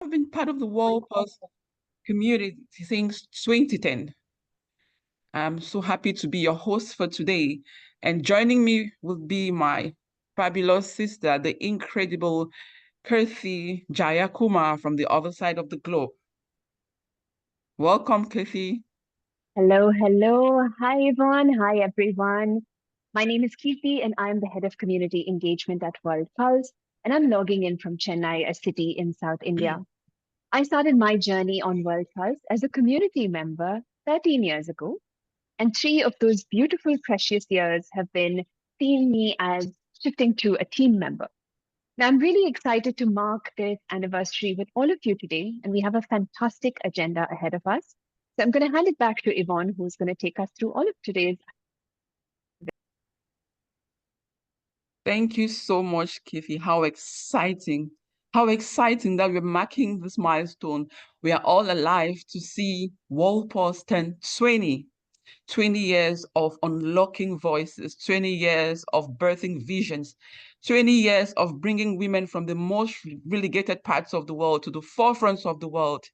I've been part of the Pulse community since 2010. I'm so happy to be your host for today. And joining me will be my fabulous sister, the incredible Kirthi Jayakumar from the other side of the globe. Welcome, Kirthi. Hello, hello. Hi, Yvonne. Hi, everyone. My name is Kirti, and I'm the head of community engagement at World Pulse, and I'm logging in from Chennai, a city in South India. I started my journey on World Pulse as a community member 13 years ago, and 3 of those beautiful, precious years have been seeing me as shifting to a team member. Now, I'm really excited to mark this anniversary with all of you today, and we have a fantastic agenda ahead of us. So I'm going to hand it back to Yvonne, who's going to take us through all of today's. Thank you so much, Kirthi. How exciting. How exciting that we're marking this milestone. We are all alive to see Pulse turn 20. 20 years of unlocking voices, 20 years of birthing visions, 20 years of bringing women from the most relegated parts of the world to the forefronts of the world,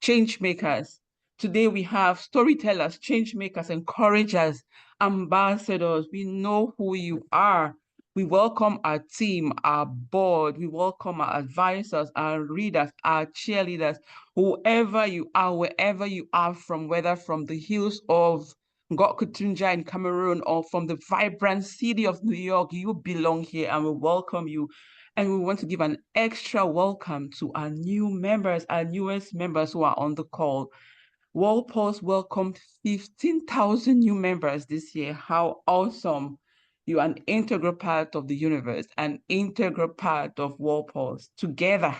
change makers. Today we have storytellers, change makers, encouragers, ambassadors. We know who you are. We welcome our team, our board. We welcome our advisors, our readers, our cheerleaders, whoever you are, wherever you are from, whether from the hills of Ngok in Cameroon or from the vibrant city of New York, you belong here and we welcome you. And we want to give an extra welcome to our new members, our newest members who are on the call. Pulse welcomed 15,000 new members this year. How awesome. You are an integral part of the universe, an integral part of Pulse. Together,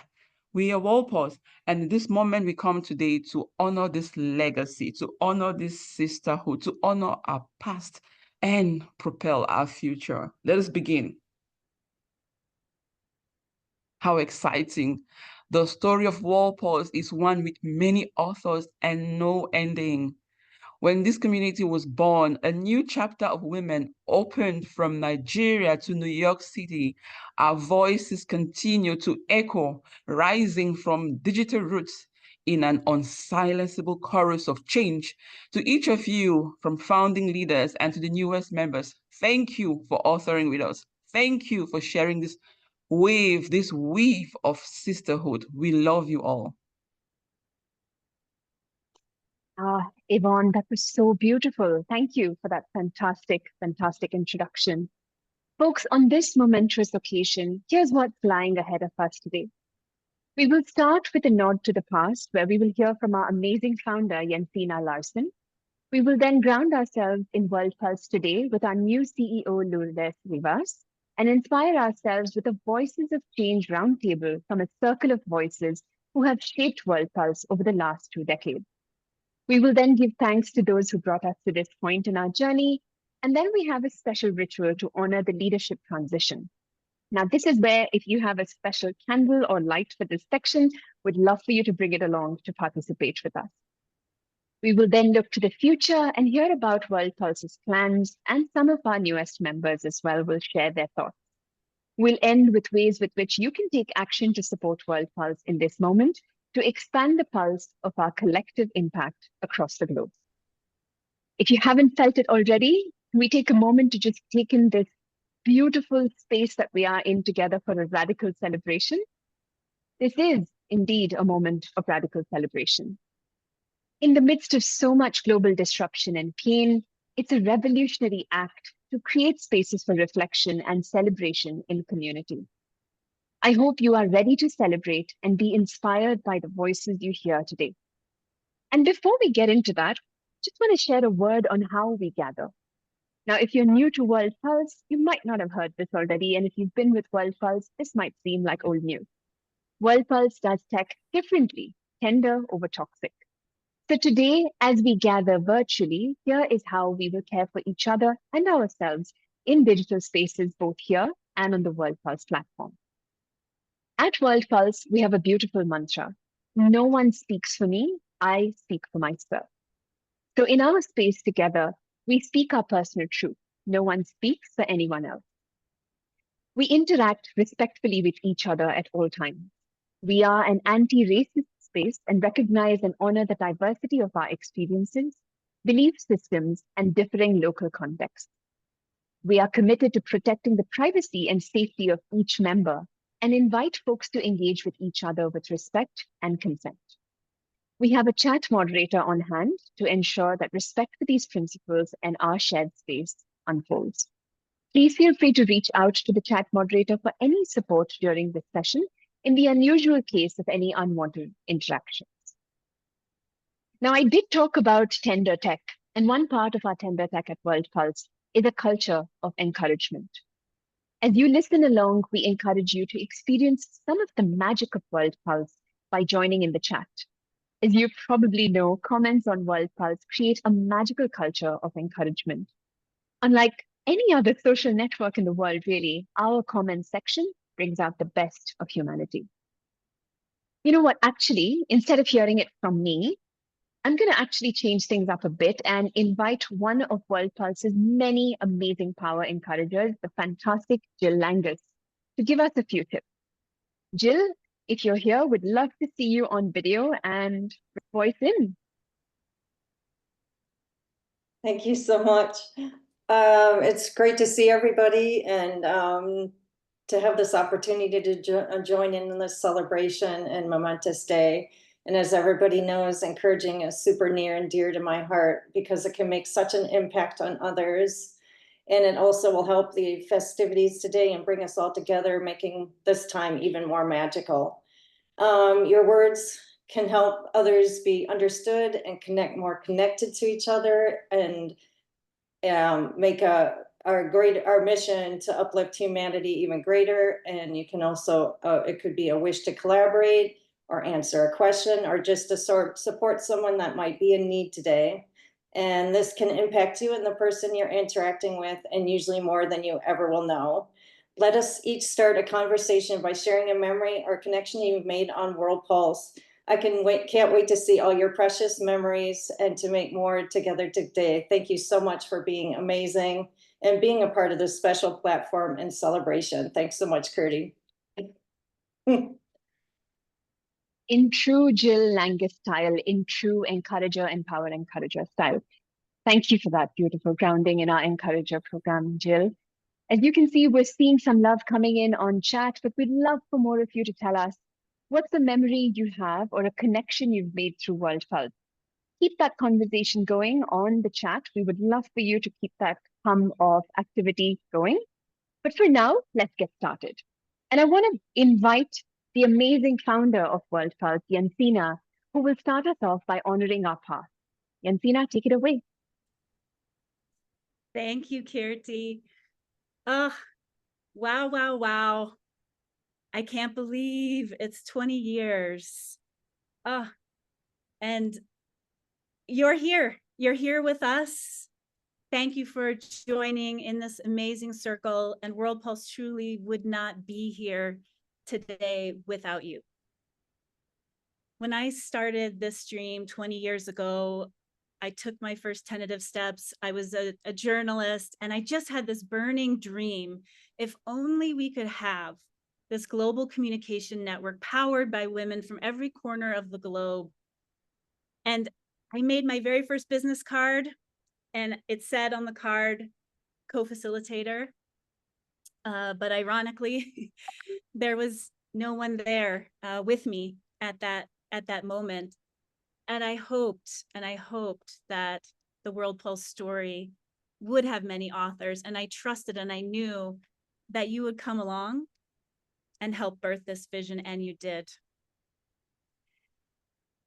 we are Pulse. And in this moment, we come today to honor this legacy, to honor this sisterhood, to honor our past and propel our future. Let us begin. How exciting. The story of Pulse is one with many authors and no ending. When this community was born, a new chapter of women opened from Nigeria to New York City. Our voices continue to echo, rising from digital roots in an unsilenceable chorus of change. To each of you, from founding leaders and to the newest members, thank you for authoring with us. Thank you for sharing this weave of sisterhood. We love you all. Yvonne, that was so beautiful. Thank you for that fantastic, fantastic introduction. Folks, on this momentous occasion, here's what's lying ahead of us today. We will start with a nod to the past, where we will hear from our amazing founder, Jensine Larsen. We will then ground ourselves in World Pulse today with our new CEO, Lourdes Rivas, and inspire ourselves with the Voices of Change Roundtable from a circle of voices who have shaped World Pulse over the last 2 decades. We will then give thanks to those who brought us to this point in our journey, and then we have a special ritual to honor the leadership transition. Now, this is where, if you have a special candle or light for this section, we'd love for you to bring it along to participate with us. We will then look to the future and hear about World Pulse's plans, and some of our newest members as well will share their thoughts. We'll end with ways with which you can take action to support World Pulse in this moment to expand the pulse of our collective impact across the globe. If you haven't felt it already, we take a moment to just take in this beautiful space that we are in together for a radical celebration. This is indeed a moment of radical celebration. In the midst of so much global disruption and pain, it's a revolutionary act to create spaces for reflection and celebration in community. I hope you are ready to celebrate and be inspired by the voices you hear today. And before we get into that, just want to share a word on how we gather. Now, if you're new to World Pulse, you might not have heard this already. And if you've been with World Pulse, this might seem like old news. World Pulse does tech differently, tender over toxic. So today, as we gather virtually, here is how we will care for each other and ourselves in digital spaces, both here and on the World Pulse platform. At World Pulse, we have a beautiful mantra. No one speaks for me, I speak for myself. So in our space together, we speak our personal truth. No one speaks for anyone else. We interact respectfully with each other at all times. We are an anti-racist space and recognize and honor the diversity of our experiences, belief systems, and differing local contexts. We are committed to protecting the privacy and safety of each member and invite folks to engage with each other with respect and consent. We have a chat moderator on hand to ensure that respect for these principles and our shared space unfolds. Please feel free to reach out to the chat moderator for any support during this session in the unusual case of any unwanted interactions. Now, I did talk about tender tech, and one part of our tender tech at World Pulse is a culture of encouragement. As you listen along, we encourage you to experience some of the magic of World Pulse by joining in the chat. As you probably know, comments on World Pulse create a magical culture of encouragement. Unlike any other social network in the world, really, our comments section brings out the best of humanity. You know what? Actually, instead of hearing it from me, I'm going to actually change things up a bit and invite one of World Pulse's many amazing power encouragers, the fantastic Jill Langus, to give us a few tips. Jill, if you're here, we'd love to see you on video and voice in. Thank you so much. It's great to see everybody and to have this opportunity to join in this celebration and momentous day. And as everybody knows, encouraging is super near and dear to my heart because it can make such an impact on others. And it also will help the festivities today and bring us all together, making this time even more magical. Your words can help others be understood and connect more connected to each other and make our mission to uplift humanity even greater. And you can also, it could be a wish to collaborate or answer a question or just to support someone that might be in need today. And this can impact you and the person you're interacting with, and usually more than you ever will know. Let us each start a conversation by sharing a memory or connection you've made on World Pulse. I can't wait to see all your precious memories and to make more together today. Thank you so much for being amazing and being a part of this special platform and celebration. Thanks so much, Curdy. In true Jill Langus style, in true encourager and power encourager style. Thank you for that beautiful grounding in our encourager program, Jill. As you can see, we're seeing some love coming in on chat, but we'd love for more of you to tell us what's the memory you have or a connection you've made through World Pulse. Keep that conversation going on the chat. We would love for you to keep that hum of activity going. But for now, let's get started. And I want to invite the amazing founder of World Pulse, Jensine, who will start us off by honoring our past. Jensine, take it away. Thank you, Kirti. Oh, wow, wow, wow. I can't believe it's 20 years. Oh, and you're here. You're here with us. Thank you for joining in this amazing circle. And World Pulse truly would not be here today without you. When I started this dream 20 years ago, I took my first tentative steps. I was a journalist, and I just had this burning dream. If only we could have this global communication network powered by women from every corner of the globe. And I made my very first business card, and it said on the card, co-facilitator. But ironically, there was no one there with me at that moment. And I hoped that the World Pulse story would have many authors. And I trusted and I knew that you would come along and help birth this vision, and you did.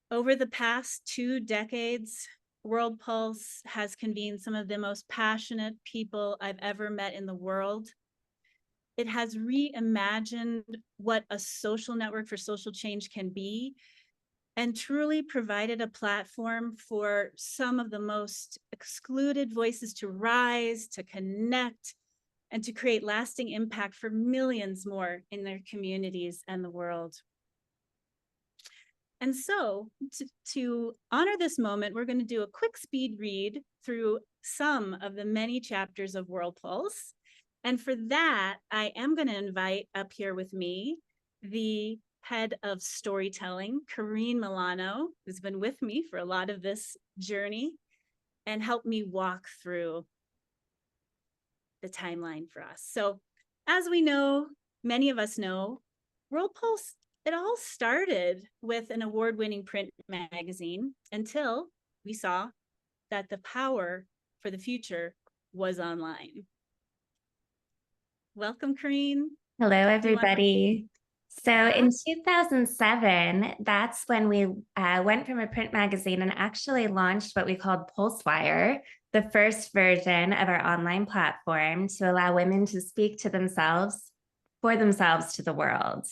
Over the past 2 decades, World Pulse has convened some of the most passionate people I've ever met in the world. It has reimagined what a social network for social change can be, and truly provided a platform for some of the most excluded voices to rise, to connect, and to create lasting impact for millions more in their communities and the world. And so to honor this moment, we're going to do a quick speed read through some of the many chapters of World Pulse. And for that, I am going to invite up here with me the head of storytelling, Karine Milano, who's been with me for a lot of this journey and helped me walk through the timeline for us. So as we know, many of us know, World Pulse, it all started with an award-winning print magazine until we saw that the power for the future was online. Welcome, Karine. Hello, everybody. So in 2007, that's when we went from a print magazine and actually launched what we called PulseWire, the first version of our online platform to allow women to speak to themselves, for themselves to the world.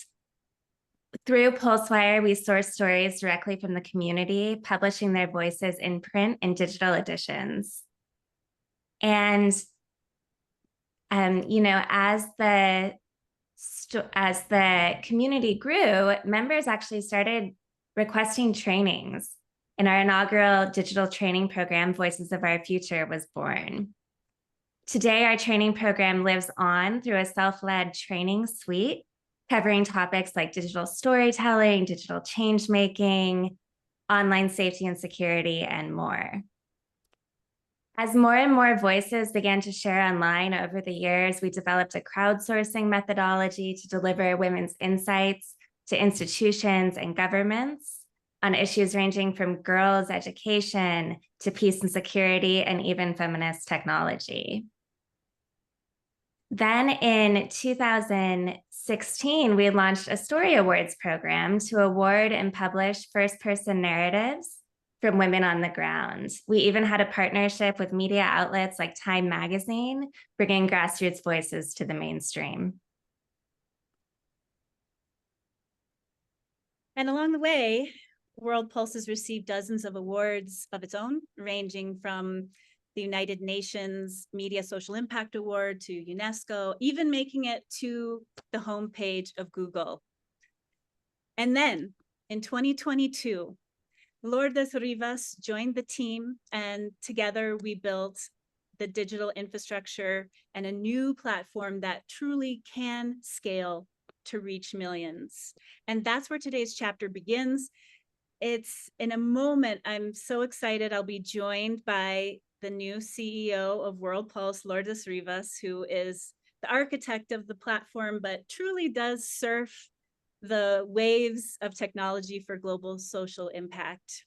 Through PulseWire, we source stories directly from the community, publishing their voices in print and digital editions. And, you know, as the community grew, members actually started requesting trainings, and our inaugural digital training program, Voices of Our Future, was born. Today, our training program lives on through a self-led training suite covering topics like digital storytelling, digital change-making, online safety and security, and more. As more and more voices began to share online over the years, we developed a crowdsourcing methodology to deliver women's insights to institutions and governments on issues ranging from girls' education to peace and security and even feminist technology. Then in 2016, we launched a Story Awards program to award and publish first-person narratives from women on the ground. We even had a partnership with media outlets like Time Magazine, bringing grassroots voices to the mainstream. And along the way, World Pulse has received dozens of awards of its own, ranging from the United Nations Media Social Impact Award to UNESCO, even making it to the homepage of Google. And then in 2022, Lourdes Rivas joined the team, and together we built the digital infrastructure and a new platform that truly can scale to reach millions. And that's where today's chapter begins. It's in a moment, I'm so excited. I'll be joined by the new CEO of World Pulse, Lourdes Rivas, who is the architect of the platform, but truly does surf the waves of technology for global social impact.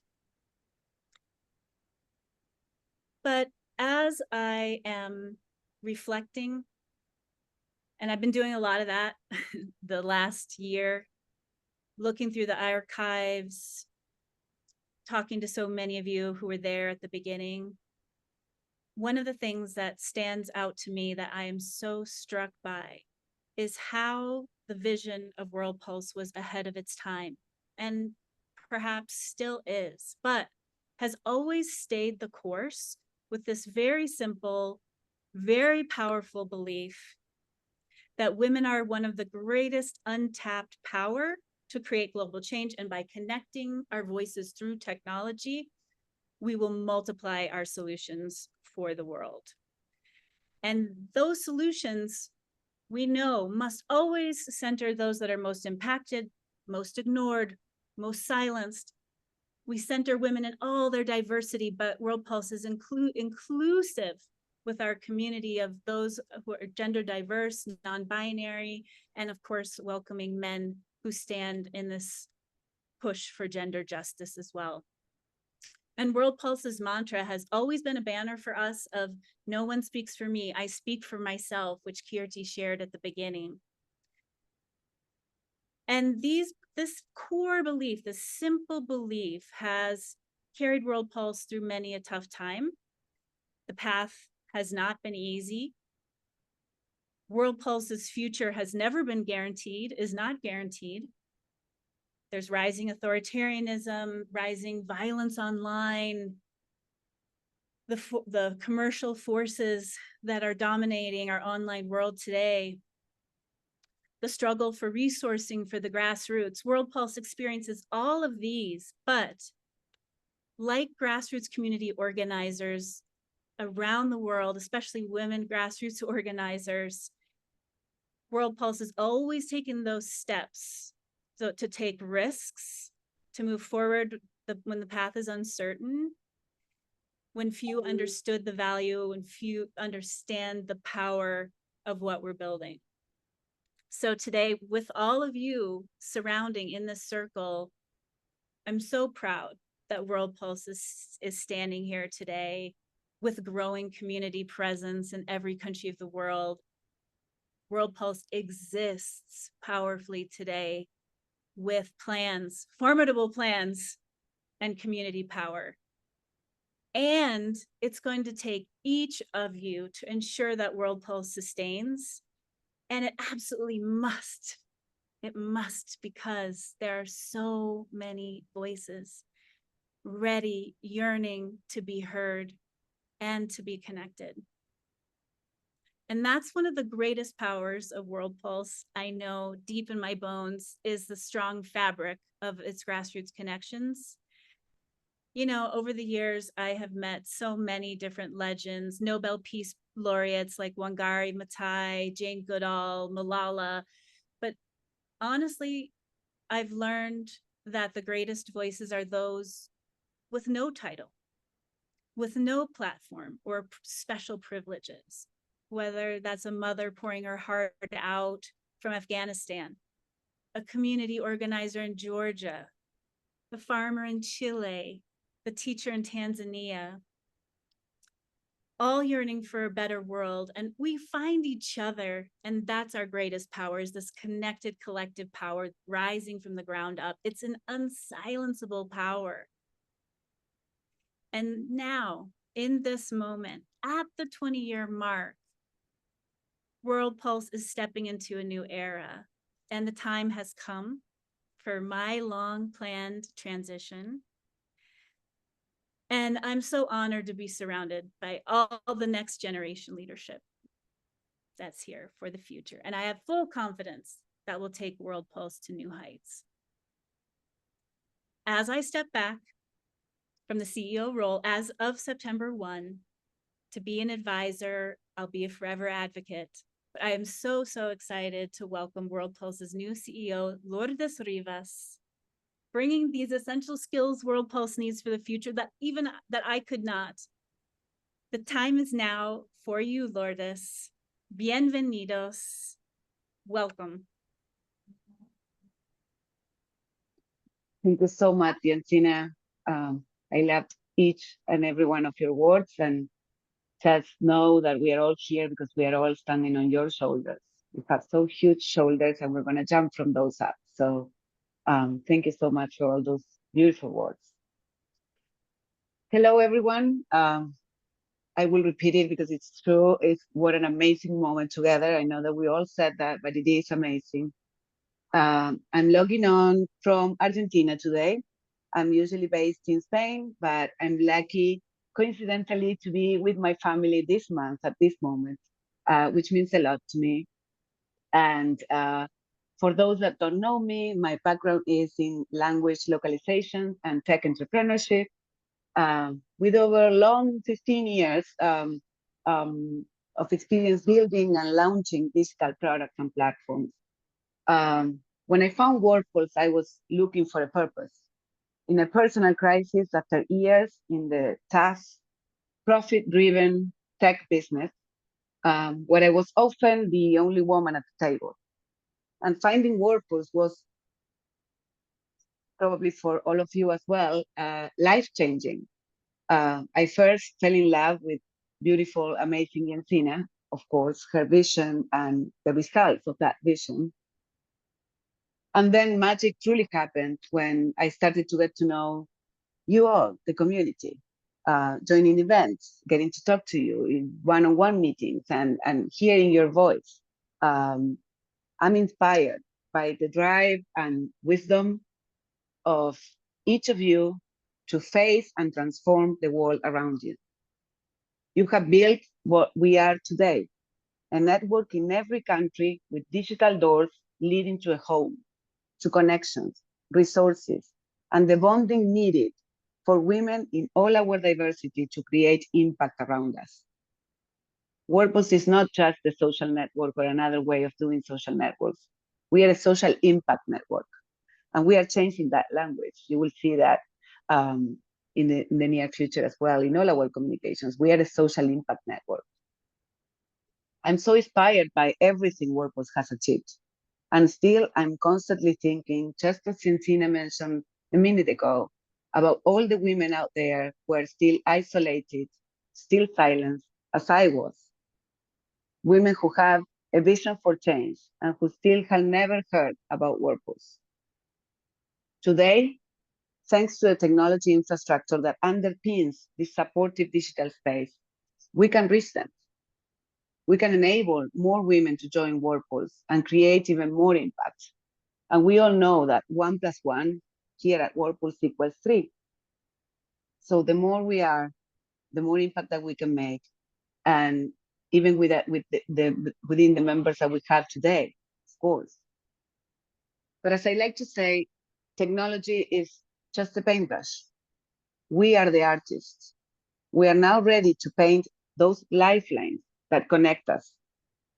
But as I am reflecting, and I've been doing a lot of that the last year, looking through the archives, talking to so many of you who were there at the beginning, one of the things that stands out to me that I am so struck by is how the vision of World Pulse was ahead of its time, and perhaps still is, but has always stayed the course with this very simple, very powerful belief that women are one of the greatest untapped power to create global change. And by connecting our voices through technology, we will multiply our solutions for the world. And those solutions, we know, must always center those that are most impacted, most ignored, most silenced. We center women in all their diversity, but World Pulse is inclusive with our community of those who are gender diverse, non-binary, and of course, welcoming men who stand in this push for gender justice as well. And World Pulse's mantra has always been a banner for us of no one speaks for me, I speak for myself, which Kirti shared at the beginning. And this core belief, this simple belief, has carried World Pulse through many a tough time. The path has not been easy. World Pulse's future has never been guaranteed, is not guaranteed. There's rising authoritarianism, rising violence online, the commercial forces that are dominating our online world today, the struggle for resourcing for the grassroots. World Pulse experiences all of these, but like grassroots community organizers around the world, especially women grassroots organizers, World Pulse has always taken those steps So to take risks, to move forward when the path is uncertain, when few understood the value, when few understand the power of what we're building. So today, with all of you surrounding in this circle, I'm so proud that World Pulse is standing here today with growing community presence in every country of the world. World Pulse exists powerfully today with plans, formidable plans, and community power. And it's going to take each of you to ensure that World Pulse sustains. And it absolutely must. It must, because there are so many voices ready, yearning to be heard and to be connected. And that's one of the greatest powers of World Pulse. I know deep in my bones is the strong fabric of its grassroots connections. You know, over the years, I have met so many different legends, Nobel Peace laureates like Wangari Maathai, Jane Goodall, Malala. But honestly, I've learned that the greatest voices are those with no title, with no platform or special privileges, whether that's a mother pouring her heart out from Afghanistan, a community organizer in Georgia, the farmer in Chile, the teacher in Tanzania, all yearning for a better world. And we find each other, and that's our greatest power, is this connected collective power rising from the ground up. It's an unsilenceable power. And now, in this moment, at the 20-year mark, World Pulse is stepping into a new era, and the time has come for my long-planned transition. And I'm so honored to be surrounded by all the next generation leadership that's here for the future. And I have full confidence that will take World Pulse to new heights. As I step back from the CEO role as of September 1, to be an advisor, I'll be a forever advocate. But I am so, so excited to welcome World Pulse's new CEO, Lourdes Rivas, bringing these essential skills World Pulse needs for the future that I could not. The time is now for you, Lourdes. Bienvenidos. Welcome. Thank you so much, Jensine. I love each and every one of your words, and just know that we are all here because we are all standing on your shoulders. You have so huge shoulders, and we're going to jump from those up. So thank you so much for all those beautiful words. Hello, everyone. I will repeat it because it's true. What an amazing moment together. I know that we all said that, but it is amazing. I'm logging on from Argentina today. I'm usually based in Spain, but I'm lucky, coincidentally, to be with my family this month at this moment, which means a lot to me. And for those that don't know me, my background is in language localization and tech entrepreneurship, with over long 15 years of experience building and launching digital products and platforms. When I found World Pulse, I was looking for a purpose. In a personal crisis after years in the tough, profit-driven tech business, where I was often the only woman at the table. And finding World Pulse was probably for all of you as well, life-changing. I first fell in love with beautiful, amazing Jensine, of course, her vision and the results of that vision. And then magic truly happened when I started to get to know you all, the community, joining events, getting to talk to you in one-on-one meetings and hearing your voice. I'm inspired by the drive and wisdom of each of you to face and transform the world around you. You have built what we are today, a network in every country with digital doors leading to a home, to connections, resources, and the bonding needed for women in all our diversity to create impact around us. World Pulse is not just a social network or another way of doing social networks. We are a social impact network. And we are changing that language. You will see that in the near future as well in all our communications. We are a social impact network. I'm so inspired by everything WordPress has achieved. And still, I'm constantly thinking, just as Jensine mentioned a minute ago, about all the women out there who are still isolated, still silenced, as I was. Women who have a vision for change and who still have never heard about WordPress. Today, thanks to the technology infrastructure that underpins this supportive digital space, we can reach them. We can enable more women to join WordPress and create even more impact. And we all know that 1 + 1 here at WordPress equals 3. So the more we are, the more impact that we can make, and even with that, within the members that we have today, of course. But as I like to say, technology is just a paintbrush. We are the artists. We are now ready to paint those lifelines that connect us,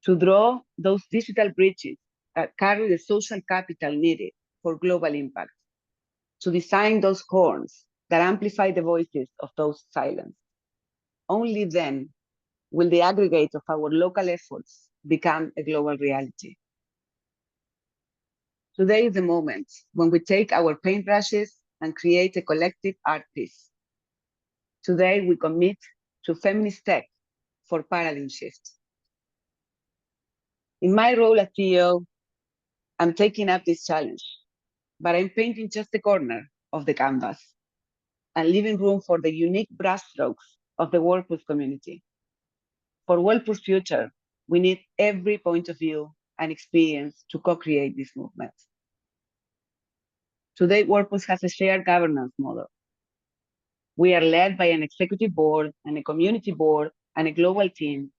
to draw those digital bridges that carry the social capital needed for global impact, to design those horns that amplify the voices of those silenced. Only then will the aggregate of our local efforts become a global reality. Today is the moment when we take our paintbrushes and create a collective art piece. Today we commit to feminist tech for paradigm shift. In my role as CEO, I'm taking up this challenge, but I'm painting just the corner of the canvas and leaving room for the unique brushstrokes of the WordPress community. For WordPress future, we need every point of view and experience to co-create this movement. Today, WordPress has a shared governance model. We are led by an executive board and a community board and a global team,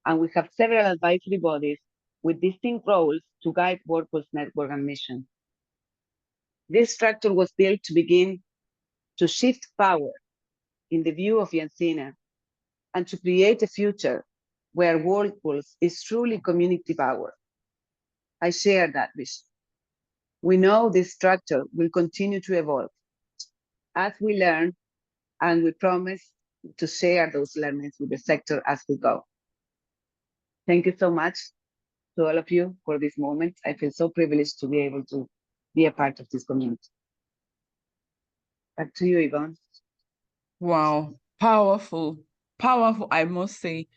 and we have several advisory bodies with distinct roles to guide WordPress network and mission. This structure was built to begin to shift power in the view of Jensine and to create a future where WordPress is truly community power. I share that vision. We know this structure will continue to evolve as we learn, and we promise to share those learnings with the sector as we go. Thank you so much to all of you for this moment. I feel so privileged to be able to be a part of this community. Back to you, Yvonne. Wow, powerful, powerful, I must say.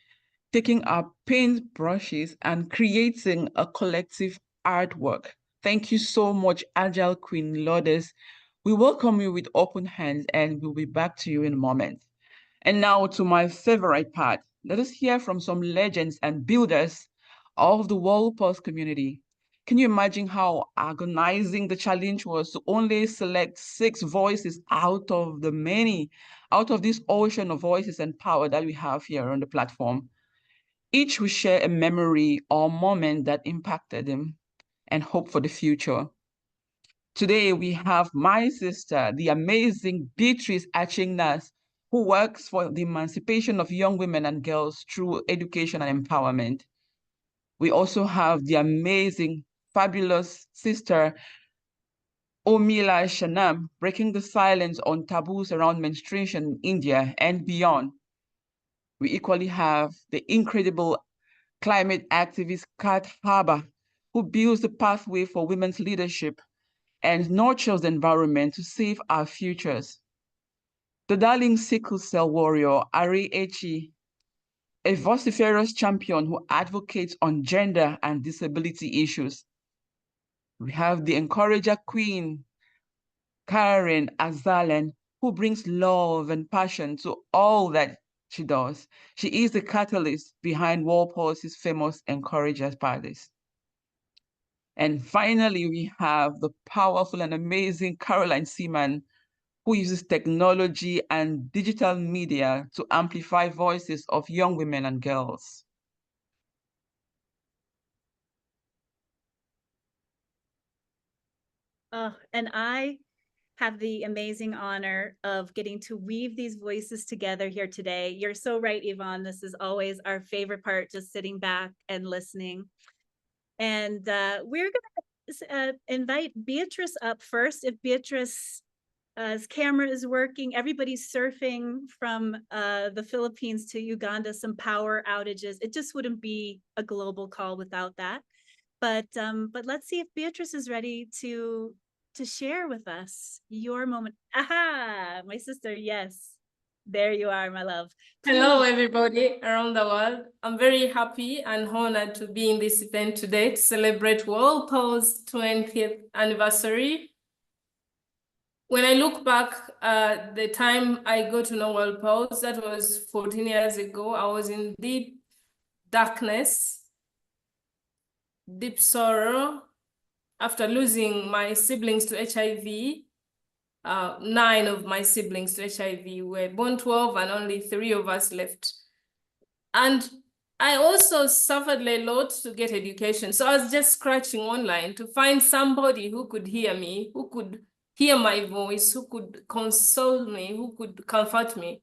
Taking our paint brushes and creating a collective artwork. Thank you so much, Agile Queen Lourdes. We welcome you with open hands, and we'll be back to you in a moment. And now to my favorite part. Let us hear from some legends and builders of the WordPress community. Can you imagine how agonizing the challenge was to only select 6 voices out of the many, out of this ocean of voices and power that we have here on the platform? Each will share a memory or moment that impacted them and hope for the future. Today, we have my sister, the amazing Beatrice Achingnas, who works for the emancipation of young women and girls through education and empowerment. We also have the amazing, fabulous sister, Omila Shanam, breaking the silence on taboos around menstruation in India and beyond. We equally have the incredible climate activist Kat Haber, who builds the pathway for women's leadership and nurtures the environment to save our futures. The darling sickle cell warrior, Ari Echi, a vociferous champion who advocates on gender and disability issues. We have the encourager queen, Karen Azalen, who brings love and passion to all that she does. She is the catalyst behind WordPress's famous Encouragers Parties. And finally, we have the powerful and amazing Caroline Seaman, who uses technology and digital media to amplify voices of young women and girls. And I have the amazing honor of getting to weave these voices together here today. You're so right, Yvonne. This is always our favorite part, just sitting back and listening. And we're going to invite Beatrice up first. If Beatrice's camera is working, everybody's surfing from the Philippines to Uganda, some power outages. It just wouldn't be a global call without that. But let's see if Beatrice is ready to share with us your moment. Aha, my sister, yes. There you are, my love. Hello, everybody around the world. I'm very happy and honored to be in this event today to celebrate World Pulse 20th anniversary. When I look back at the time I got to know World Pulse, that was 14 years ago. I was in deep darkness, deep sorrow after losing my siblings to HIV. 9 of my siblings to HIV were born 12 and only 3 of us left. And I also suffered a lot to get education. So I was just scratching online to find somebody who could hear me, who could hear my voice, who could console me, who could comfort me.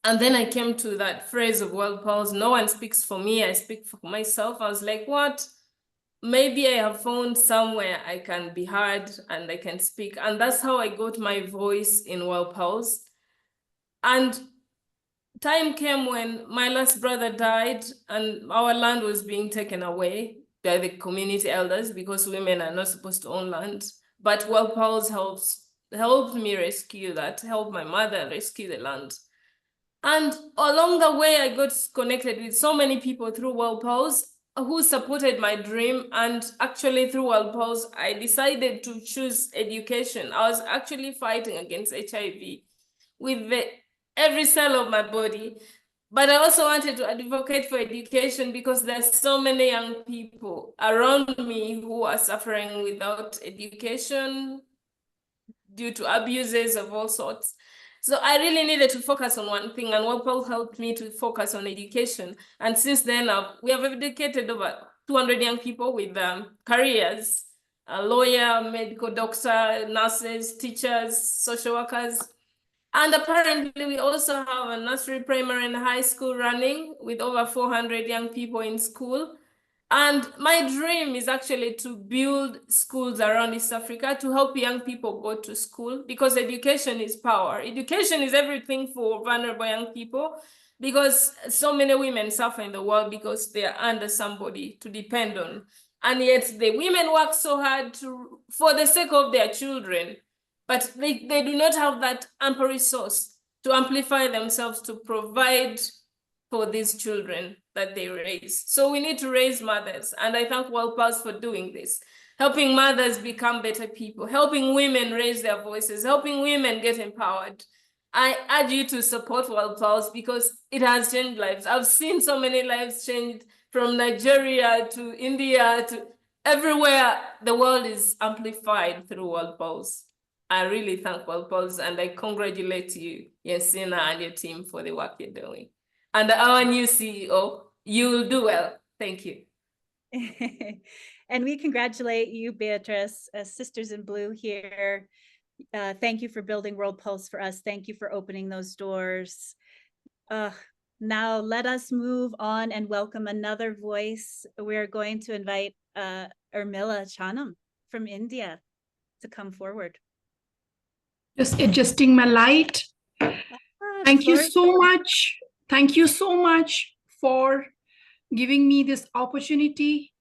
And then I came to that phrase of World Pulse, no one speaks for me, I speak for myself. I was like, what? Maybe I have found somewhere I can be heard and I can speak. And that's how I got my voice in World Pulse. And time came when my last brother died and our land was being taken away by the community elders because women are not supposed to own land. But World Pulse helped me rescue that, helped my mother rescue the land. And along the way, I got connected with so many people through World Pulse who supported my dream. And actually through World Pulse, I decided to choose education. I was actually fighting against HIV with every cell of my body. But I also wanted to advocate for education because there's so many young people around me who are suffering without education due to abuses of all sorts. So I really needed to focus on one thing, and World Pulse helped me to focus on education. And since then, we have educated over 200 young people with careers, a lawyer, medical doctor, nurses, teachers, social workers. And apparently, we also have a nursery, primary, and high school running with over 400 young people in school. And my dream is actually to build schools around East Africa to help young people go to school, because education is power. Education is everything for vulnerable young people, because so many women suffer in the world because they are under somebody to depend on. And yet the women work so hard for the sake of their children, but they do not have that ample resource to amplify themselves to provide for these children that they raise. So we need to raise mothers. And I thank World Pulse for doing this, helping mothers become better people, helping women raise their voices, helping women get empowered. I urge you to support World Pulse because it has changed lives. I've seen so many lives changed from Nigeria to India to everywhere. The world is amplified through World Pulse. I really thank World Pulse and I congratulate you, Jensine, and your team for the work you're doing. And our new CEO, you'll do well. Thank you. And we congratulate you, Beatrice, Sisters in Blue here. Thank you for building World Pulse for us. Thank you for opening those doors. Now let us move on and welcome another voice. We're going to invite Urmila Chanam from India to come forward. Just adjusting my light. Thank you so much. Thank you so much for giving me this opportunity.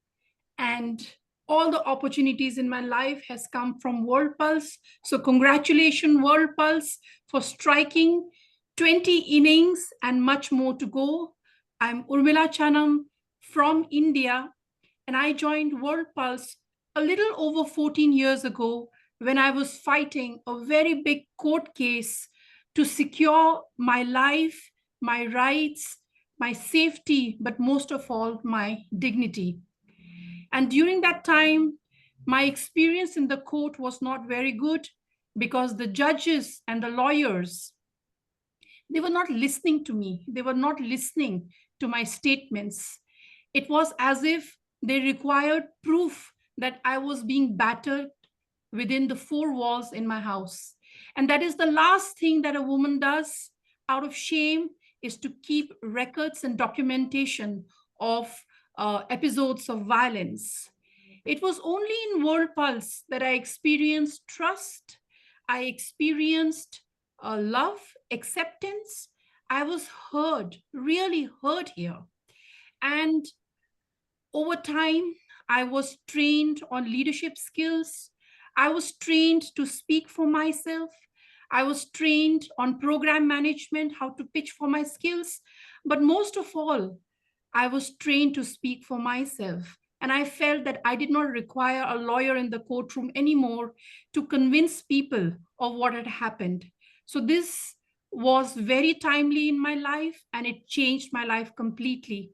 And all the opportunities in my life has come from World Pulse. So congratulations, World Pulse, for striking 20 innings and much more to go. I'm Urmila Chanam from India, and I joined World Pulse a little over 14 years ago when I was fighting a very big court case to secure my life, my rights, my safety, but most of all, my dignity. And during that time, my experience in the court was not very good because the judges and the lawyers, they were not listening to me. They were not listening to my statements. It was as if they required proof that I was being battered within the 4 walls in my house. And that is the last thing that a woman does out of shame, is to keep records and documentation of episodes of violence. It was only in World Pulse that I experienced trust. I experienced love, acceptance. I was heard, really heard here. And over time, I was trained on leadership skills. I was trained to speak for myself. I was trained on program management, how to pitch for my skills. But most of all, I was trained to speak for myself. And I felt that I did not require a lawyer in the courtroom anymore to convince people of what had happened. So this was very timely in my life, and it changed my life completely.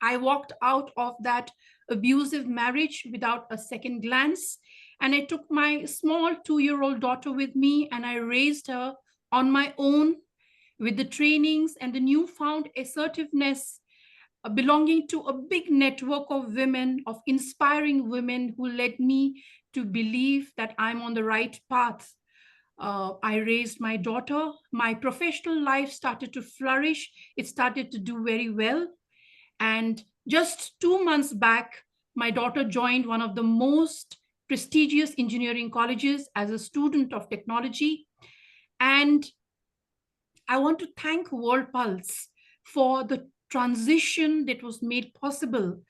I walked out of that abusive marriage without a second glance. And I took my small 2-year-old daughter with me, and I raised her on my own with the trainings and the newfound assertiveness belonging to a big network of women, of inspiring women who led me to believe that I'm on the right path. I raised my daughter. My professional life started to flourish. It started to do very well. And just 2 months back, my daughter joined one of the most prestigious engineering colleges as a student of technology. And I want to thank World Pulse for the transition that was made possible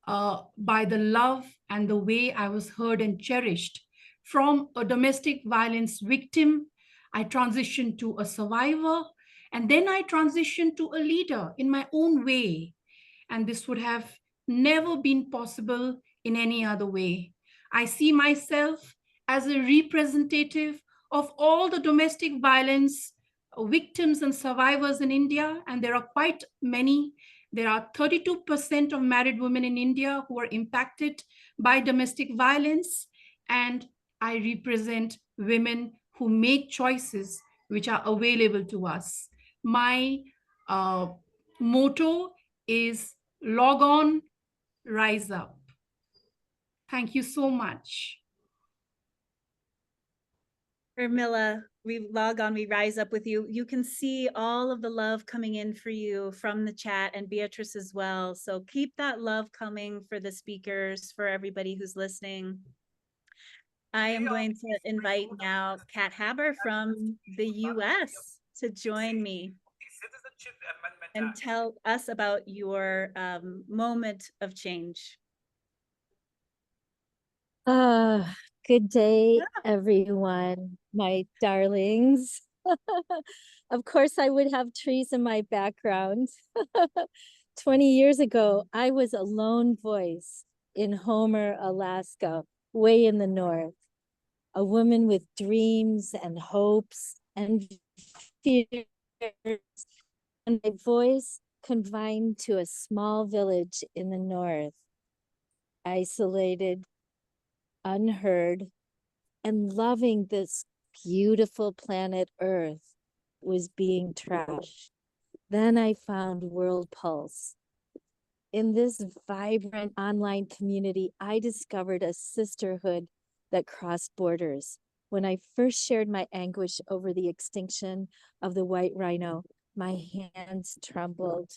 by the love and the way I was heard and cherished. From a domestic violence victim, I transitioned to a survivor, and then I transitioned to a leader in my own way. And this would have never been possible in any other way. I see myself as a representative of all the domestic violence victims and survivors in India, and there are quite many. There are 32% of married women in India who are impacted by domestic violence, and I represent women who make choices which are available to us. My motto is log on, rise up. Thank you so much. Urmila, we log on, we rise up with you. You can see all of the love coming in for you from the chat, and Beatrice as well. So keep that love coming for the speakers, for everybody who's listening. I am going to invite now Kat Haber from the US to join me and tell us about your moment of change. Good day, everyone, my darlings. Of course, I would have trees in my background. 20 years ago, I was a lone voice in Homer, Alaska, way in the north. A woman with dreams and hopes and fears, and my voice confined to a small village in the north, isolated, unheard, and loving this beautiful planet Earth was being trashed. Then I found World Pulse. In this vibrant online community, I discovered a sisterhood that crossed borders. When I first shared my anguish over the extinction of the white rhino, my hands trembled.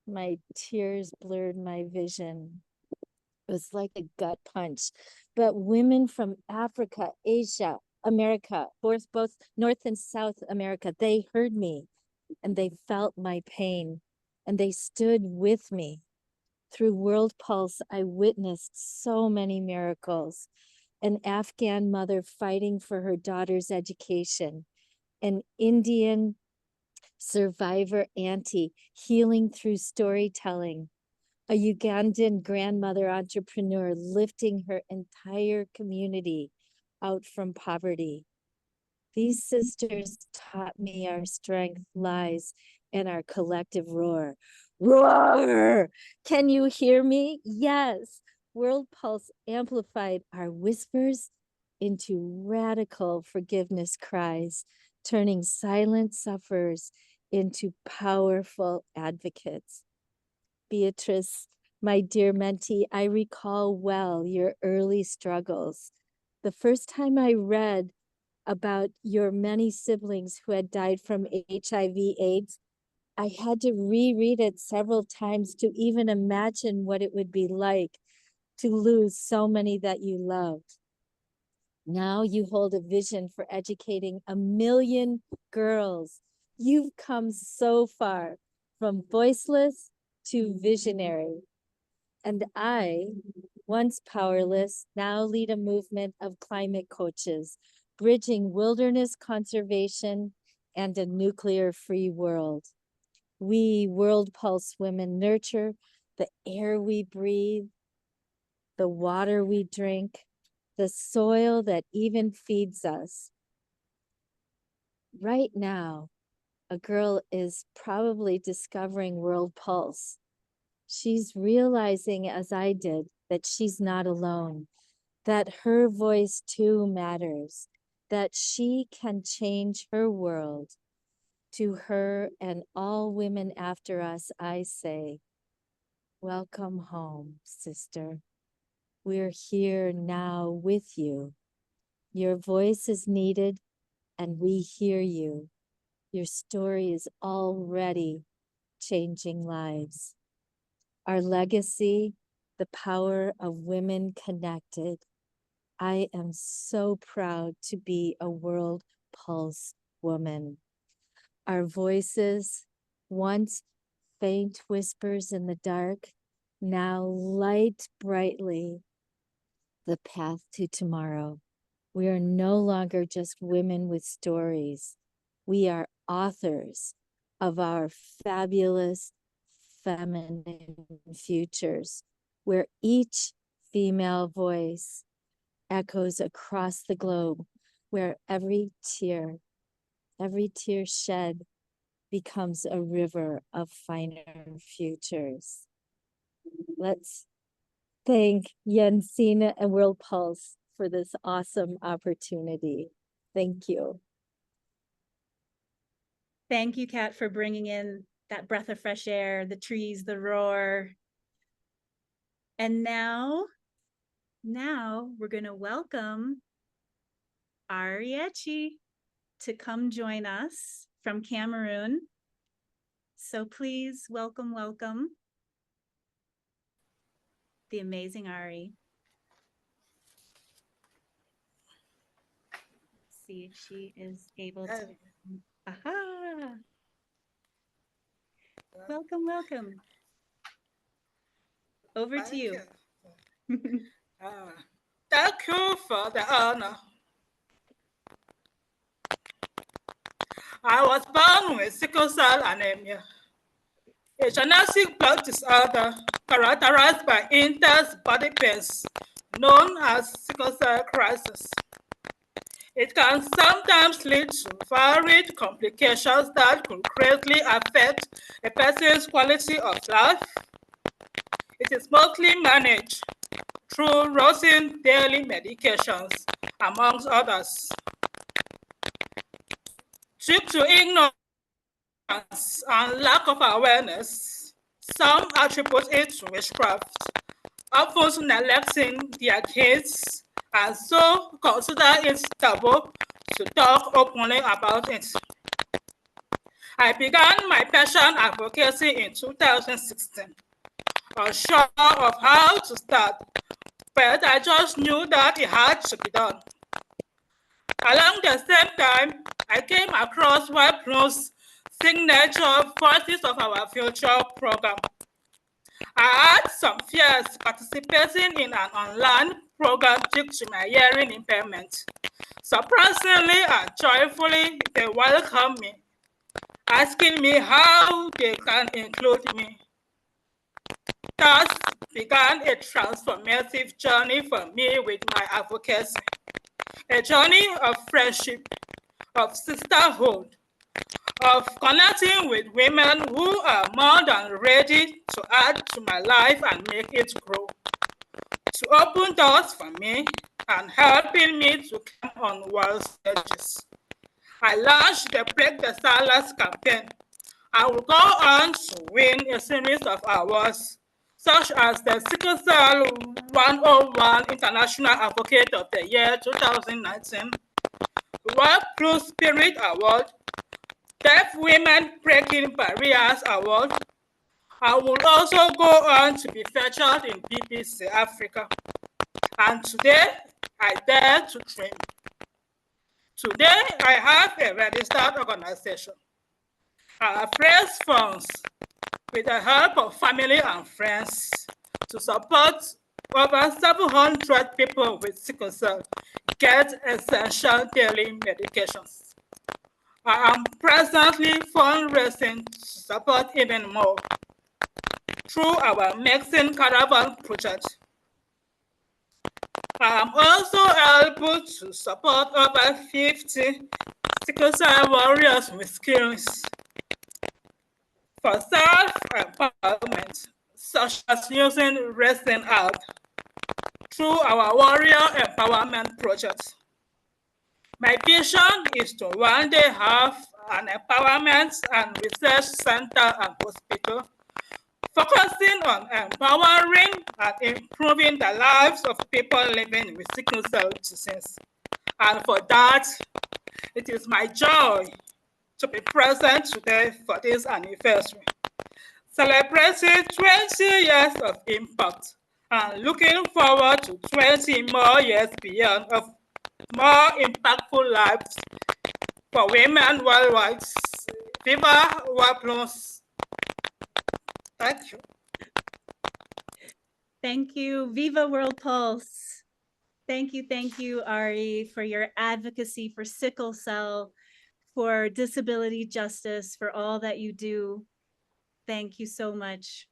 My tears blurred my vision. It was like a gut punch. But women from Africa, Asia, America, both North and South America, they heard me and they felt my pain and they stood with me. Through World Pulse, I witnessed so many miracles. An Afghan mother fighting for her daughter's education, an Indian survivor auntie healing through storytelling, a Ugandan grandmother entrepreneur lifting her entire community out from poverty. These sisters taught me our strength lies in our collective roar. Roar! Can you hear me? Yes. World Pulse amplified our whispers into radical forgiveness cries, turning silent sufferers into powerful advocates. Beatrice, my dear mentee, I recall well your early struggles. The first time I read about your many siblings who had died from HIV/AIDS, I had to reread it several times to even imagine what it would be like to lose so many that you loved. Now you hold a vision for educating 1 million girls. You've come so far from voiceless to visionary. And I, once powerless, now lead a movement of climate coaches, bridging wilderness conservation and a nuclear-free world. We World Pulse women nurture the air we breathe, the water we drink, the soil that even feeds us. Right now, a girl is probably discovering World Pulse. She's realizing, as I did, that she's not alone, that her voice too matters, that she can change her world. To her and all women after us, I say, welcome home, sister. We're here now with you. Your voice is needed and we hear you. Your story is already changing lives. Our legacy, the power of women connected. I am so proud to be a World Pulse woman. Our voices, once faint whispers in the dark, now light brightly the path to tomorrow. We are no longer just women with stories. We are authors of our fabulous feminine futures, where each female voice echoes across the globe, where every tear shed becomes a river of finer futures. Let's thank Jensine and World Pulse for this awesome opportunity. Thank you. Thank you, Kat, for bringing in that breath of fresh air, the trees, the roar. And now we're going to welcome Ariechi to come join us from Cameroon. So please welcome the amazing Ari. Let's see if she is able to. Aha! Welcome. Over to you. Thank you for the honor. I was born with sickle cell anemia, a genetic blood disorder characterized by intense body pains known as sickle cell crisis. It can sometimes lead to varied complications that could greatly affect a person's quality of life. It is mostly managed through routine daily medications, amongst others. Due to ignorance and lack of awareness, some attribute it to witchcraft, often neglecting their kids, and so consider it taboo to talk openly about it. I began my passion advocacy in 2016, unsure of how to start, but I just knew that it had to be done. Along the same time, I came across WebNew's signature Voices of Our Future program. I had some fears participating in an online program due to my hearing impairment. Surprisingly and joyfully, they welcomed me, asking me how they can include me. Thus began a transformative journey for me with my advocacy. A journey of friendship, of sisterhood, of connecting with women who are more than ready to add to my life and make it grow, to open doors for me and helping me to come on world stages. I launched the Break the Silence campaign. I will go on to win a series of awards, such as the Sickle Cell 101 International Advocate of the Year 2019, World Blue Spirit Award, Deaf Women Breaking Barriers Award, I will also go on to be featured in BBC Africa. And today, I dare to dream. Today, I have a registered organization. I have raised funds with the help of family and friends to support over 700 people with sickle cell get essential daily medications. I am presently fundraising to support even more through our Medicine Caravan project. I am also able to support over 50 sickle cell warriors with skills for self-empowerment, such as using wrestling app through our warrior empowerment project. My vision is to one day have an empowerment and research center and hospital focusing on empowering and improving the lives of people living with sickle cell disease. And for that, it is my joy to be present today for this anniversary, celebrating 20 years of impact and looking forward to 20 more years beyond of more impactful lives for women worldwide. Viva World Plus. Thank you. Thank you. Viva World Pulse. Thank you, Ari, for your advocacy for sickle cell, for disability justice, for all that you do. Thank you so much.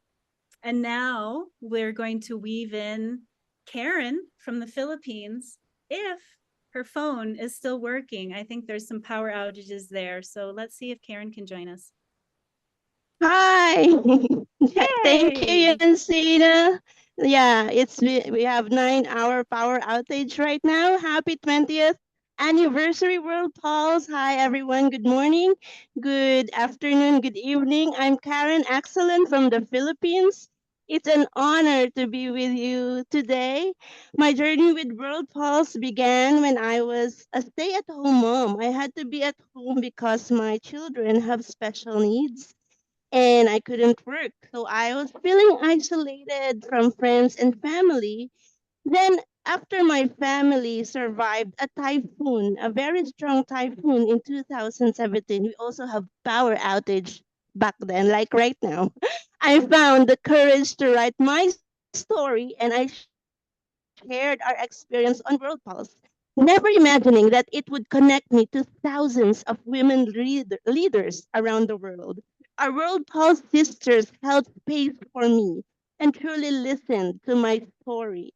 And now we're going to weave in Karen from the Philippines, if her phone is still working. I think there's some power outages there. So let's see if Karen can join us. Hi. Thank you, Jensine. Yeah, we have 9-hour power outage right now. Happy 20th anniversary, World Pulse. Hi, everyone. Good morning, good afternoon, good evening. I'm Karen Excellent from the Philippines. It's an honor to be with you today. My journey with World Pulse began when I was a stay-at-home mom. I had to be at home because my children have special needs and I couldn't work. So I was feeling isolated from friends and family. Then, after my family survived a typhoon, a very strong typhoon in 2017, we also have power outage back then, like right now. I found the courage to write my story and I shared our experience on World Pulse, never imagining that it would connect me to thousands of women leaders around the world. Our World Pulse sisters held space for me and truly listened to my story.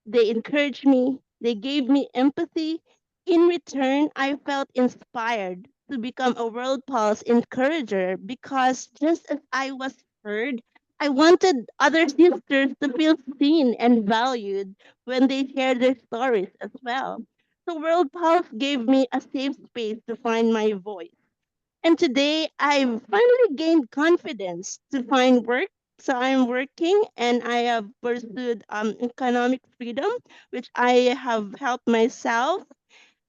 They encouraged me, they gave me empathy. In return, I felt inspired to become a World Pulse encourager because just as I was heard, I wanted other sisters to feel seen and valued when they shared their stories as well. So World Pulse gave me a safe space to find my voice. And today I've finally gained confidence to find work. So I'm working and I have pursued economic freedom, which I have helped myself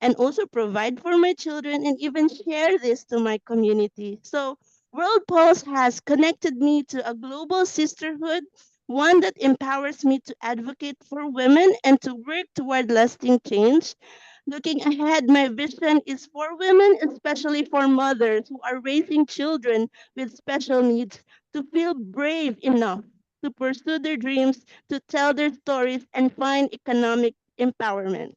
and also provide for my children and even share this to my community. So World Pulse has connected me to a global sisterhood, one that empowers me to advocate for women and to work toward lasting change. Looking ahead, my vision is for women, especially for mothers who are raising children with special needs, to feel brave enough to pursue their dreams, to tell their stories, and find economic empowerment.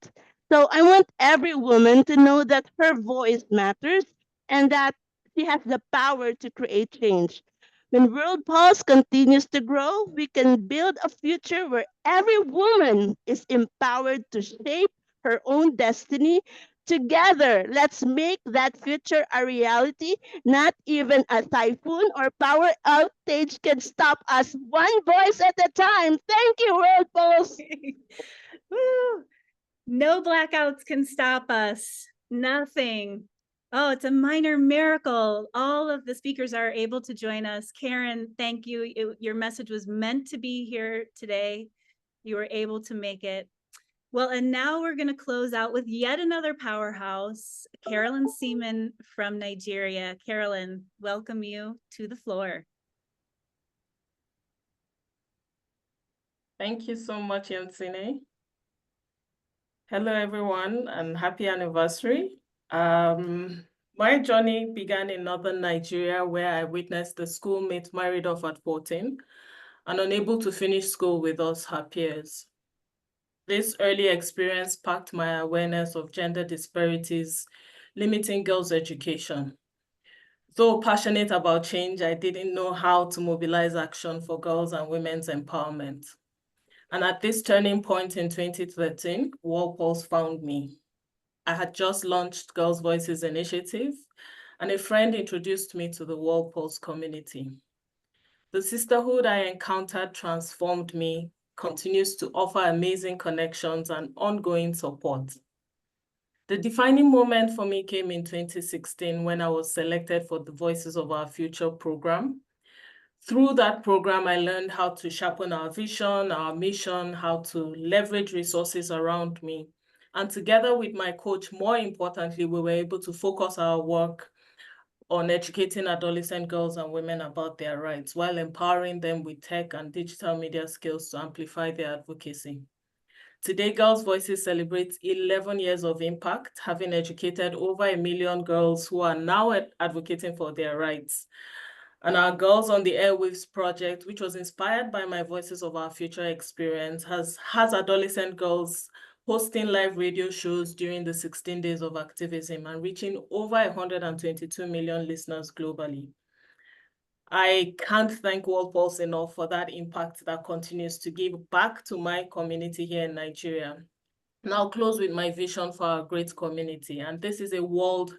So I want every woman to know that her voice matters and that she has the power to create change. When World Pulse continues to grow, we can build a future where every woman is empowered to shape her own destiny. Together, let's make that future a reality. Not even a typhoon or power outage can stop us, one voice at a time. Thank you, World Pulse. Woo! No blackouts can stop us. Nothing. Oh, it's a minor miracle. All of the speakers are able to join us. Karen, thank you. Your message was meant to be here today. You were able to make it. Well, and now we're going to close out with yet another powerhouse, Carolyn Seaman from Nigeria. Carolyn, welcome you to the floor. Thank you so much, Jensine. Hello, everyone, and happy anniversary. My journey began in northern Nigeria, where I witnessed a schoolmate married off at 14 and unable to finish school with us, her peers. This early experience sparked my awareness of gender disparities, limiting girls' education. Though passionate about change, I didn't know how to mobilize action for girls and women's empowerment. And at this turning point in 2013, Pulse found me. I had just launched Girls' Voices Initiative, and a friend introduced me to the Pulse community. The sisterhood I encountered transformed me, continues to offer amazing connections and ongoing support. The defining moment for me came in 2016 when I was selected for the Voices of Our Future program. Through that program, I learned how to sharpen our vision, our mission, how to leverage resources around me. And together with my coach, more importantly, we were able to focus our work on educating adolescent girls and women about their rights while empowering them with tech and digital media skills to amplify their advocacy. Today, Girls' Voices celebrates 11 years of impact, having educated over 1 million girls who are now advocating for their rights. And our Girls on the Airwaves project, which was inspired by my Voices of Our Future experience, has adolescent girls hosting live radio shows during the 16 days of activism and reaching over 122 million listeners globally. I can't thank World Pulse enough for that impact that continues to give back to my community here in Nigeria. And I'll close with my vision for our great community. And this is a world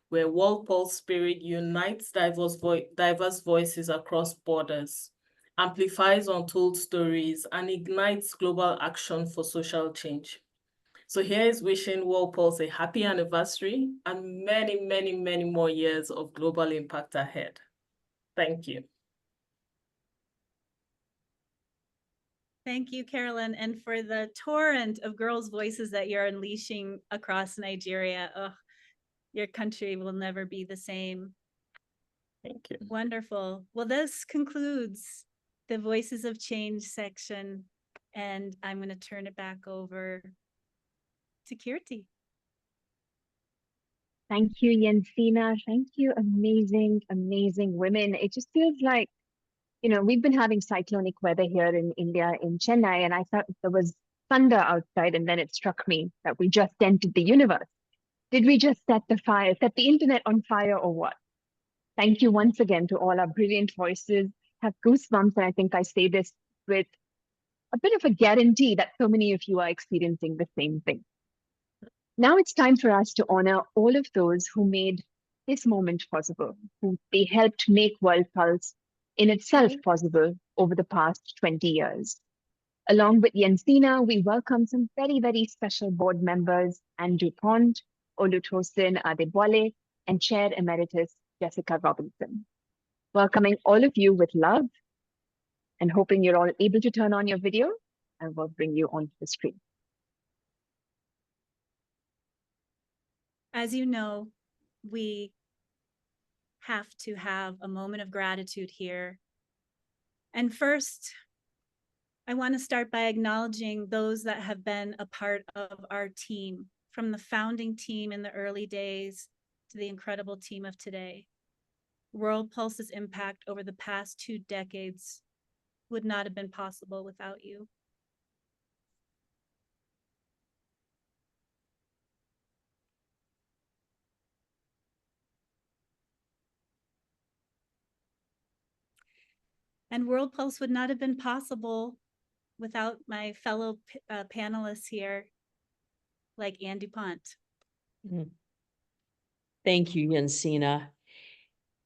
where World Pulse spirit unites diverse voices across borders, amplifies untold stories, and ignites global action for social change. So here is wishing World Pulse a happy anniversary and many, many, many more years of global impact ahead. Thank you. Thank you, Carolyn, and for the torrent of girls' voices that you're unleashing across Nigeria. Oh, your country will never be the same. Thank you. Wonderful. Well, this concludes the Voices of Change section, and I'm going to turn it back over to Kirti. Thank you, Jensine. Thank you, amazing, amazing women. It just feels like, you know, we've been having cyclonic weather here in India, in Chennai, and I thought there was thunder outside, and then it struck me that we just entered the universe. Did we just set the internet on fire, or what? Thank you once again to all our brilliant voices. Have goosebumps, and I think I say this with a bit of a guarantee that so many of you are experiencing the same thing. Now it's time for us to honor all of those who made this moment possible, who they helped make World Pulse in itself possible over the past 20 years. Along with Jensine, we welcome some very, very special board members, Andrew Pond, Olutosin Adebole, and Chair Emeritus Jessica Robinson. Welcoming all of you with love and hoping you're all able to turn on your video, and we'll bring you onto the screen. As you know, we have to have a moment of gratitude here. And first, I want to start by acknowledging those that have been a part of our team, from the founding team in the early days to the incredible team of today. World Pulse's impact over the past 2 decades would not have been possible without you. And World Pulse would not have been possible without my fellow panelists here, like Anne DuPont. Thank you, Jensine.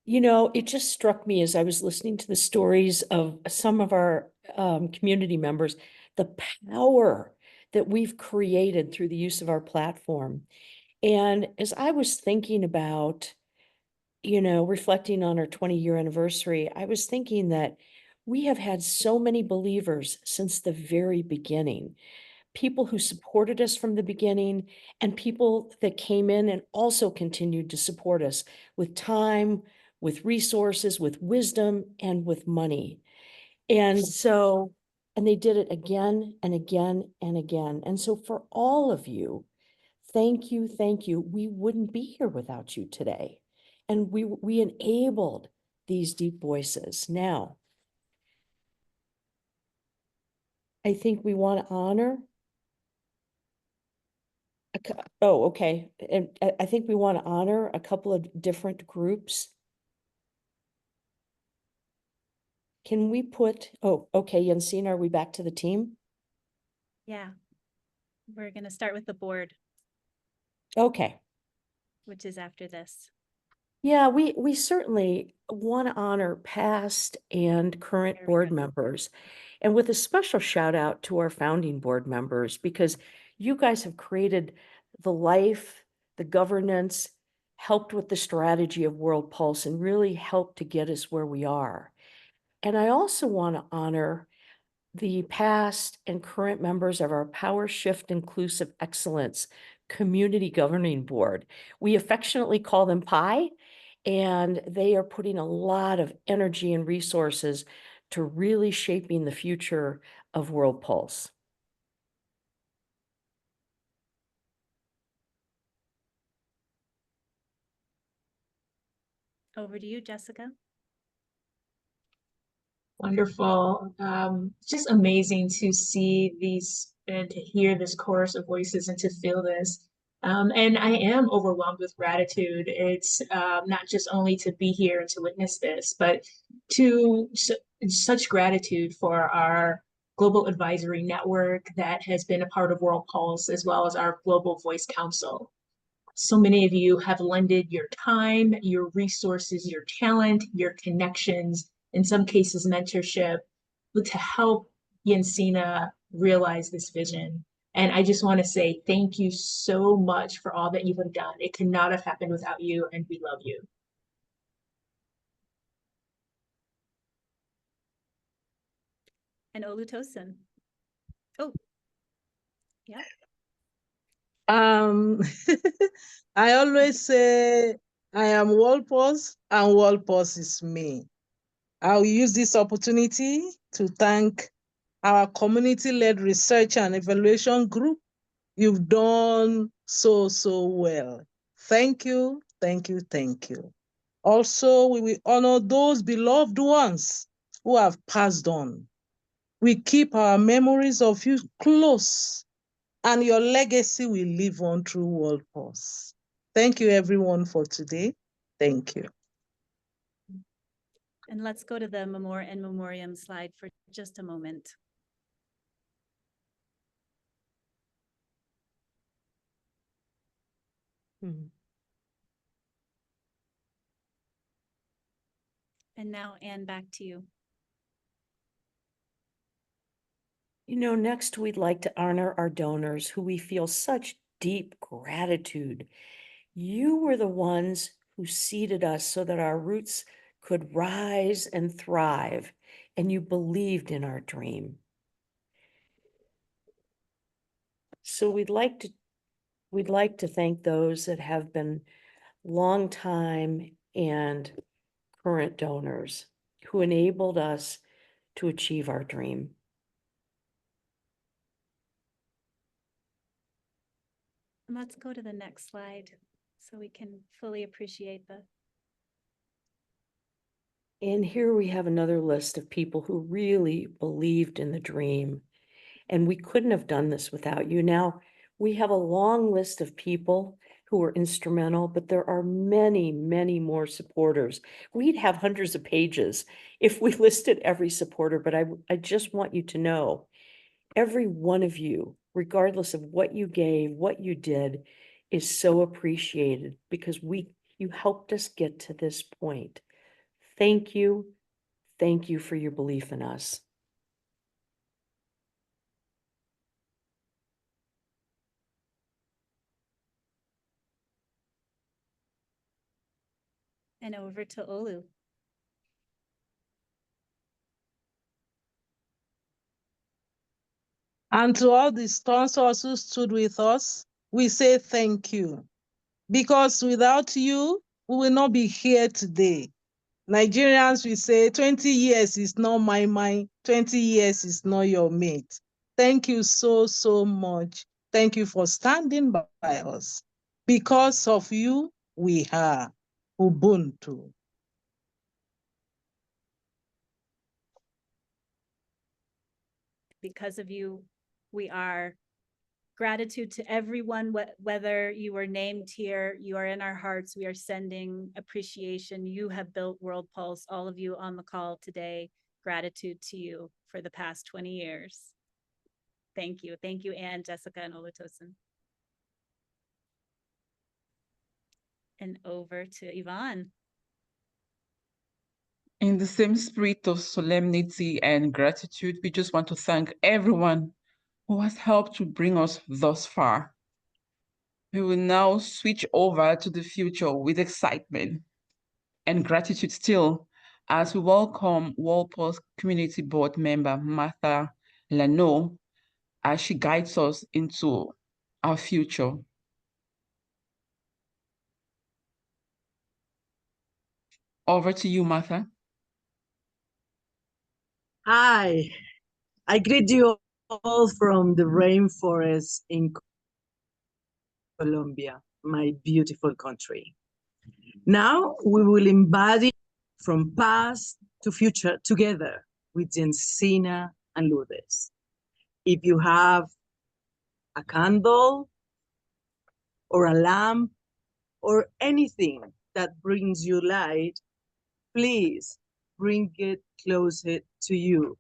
You know, it just struck me as I was listening to the stories of some of our community members, the power that we've created through the use of our platform. And as I was thinking about, you know, reflecting on our 20-year anniversary, I was thinking that we have had so many believers since the very beginning. People who supported us from the beginning and people that came in and also continued to support us with time, with resources, with wisdom, and with money. And so And they did it again and again and again. And so for all of you, thank you, thank you. We wouldn't be here without you today. And we enabled these deep voices. Now, I think we want to honor. Oh, okay. And I think we want to honor a couple of different groups. Can we put, oh, okay, Jensine, are we back to the team? Yeah. We're going to start with the board, Okay. which is after this. Yeah, we certainly want to honor past and current board members, and with a special shout out to our founding board members, because you guys have created the life, the governance, helped with the strategy of World Pulse, and really helped to get us where we are. And I also want to honor the past and current members of our Power Shift Inclusive Excellence Community Governing Board. We affectionately call them PI, and they are putting a lot of energy and resources to really shaping the future of World Pulse. Over to you, Jessica. Wonderful. Just amazing to see these and to hear this chorus of voices and to feel this. And I am overwhelmed with gratitude. It's not just only to be here and to witness this, but to such gratitude for our global advisory network that has been a part of World Pulse, as well as our Global Voice Council. So many of you have lended your time, your resources, your talent, your connections, in some cases mentorship, to help Jensine realize this vision. And I just want to say thank you so much for all that you have done. It could not have happened without you, and we love you. And Olutosin. Oh, yeah. I always say I am World Pulse and World Pulse is me. I'll use this opportunity to thank our community-led research and evaluation group. You've done so well. Thank you, thank you, thank you. Also, we will honor those beloved ones who have passed on. We keep our memories of you close, and your legacy will live on through World Pulse. Thank you, everyone, for today. Thank you. And let's go to the in memoriam slide for just a moment. And now, Anne, back to you. You know, next we'd like to honor our donors who we feel such deep gratitude. You were the ones who seeded us so that our roots could rise and thrive, and you believed in our dream. So we'd like to thank those that have been longtime and current donors who enabled us to achieve our dream. And let's go to the next slide so we can fully appreciate the. And here we have another list of people who really believed in the dream. And we couldn't have done this without you. Now, we have a long list of people who were instrumental, but there are many, many more supporters. We'd have hundreds of pages if we listed every supporter, but I just want you to know, every one of you, regardless of what you gave, what you did, is so appreciated because you helped us get to this point. Thank you. Thank you for your belief in us. And over to Olu. And to all the sponsors who stood with us, we say thank you. Because without you, we will not be here today. Nigerians will say 20 years is not my mind, 20 years is not your mate. Thank you so, so much. Thank you for standing by us. Because of you, we are Ubuntu. Because of you, we are. Gratitude to everyone, whether you were named here, you are in our hearts. We are sending appreciation. You have built World Pulse, all of you on the call today. Gratitude to you for the past 20 years. Thank you. Thank you, Anne, Jessica, and Olutosin. And over to Yvonne. In the same spirit of solemnity and gratitude, we just want to thank everyone who has helped to bring us thus far. We will now switch over to the future with excitement and gratitude still as we welcome World Pulse Community Board member Martha Lano as she guides us into our future. Over to you, Martha. Hi, I greet you all from the rainforest in Colombia, my beautiful country. Now we will embody from past to future together with Jensine and Lourdes. If you have a candle or a lamp or anything that brings you light, please bring it closer to you.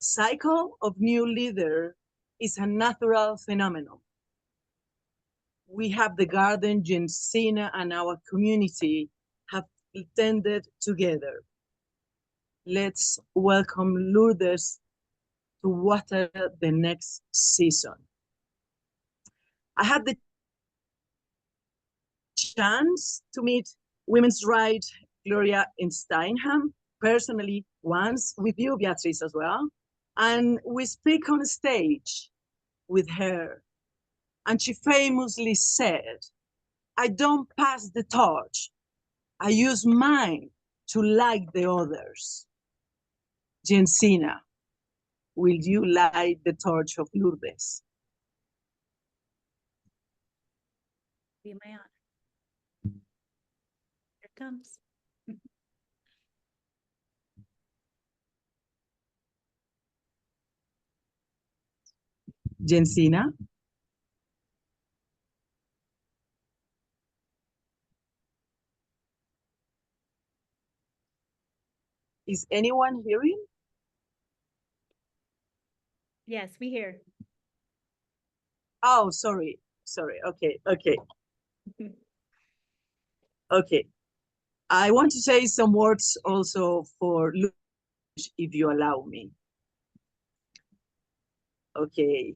Cycle of new leader is a natural phenomenon. We have the garden Jensine and our community have tended together. Let's welcome Lourdes to water the next season. I had the chance to meet women's rights Gloria in Steinham, personally once with you, Beatrice, as well. And we speak on stage with her. And she famously said, I don't pass the torch. I use mine to light the others. Jensine, will you light the torch of Lourdes? Be my honor. Here it comes. Jensine? Is anyone hearing? Yes, we hear. Oh, sorry. Okay. Okay. I want to say some words also for Lourdes, if you allow me. Okay.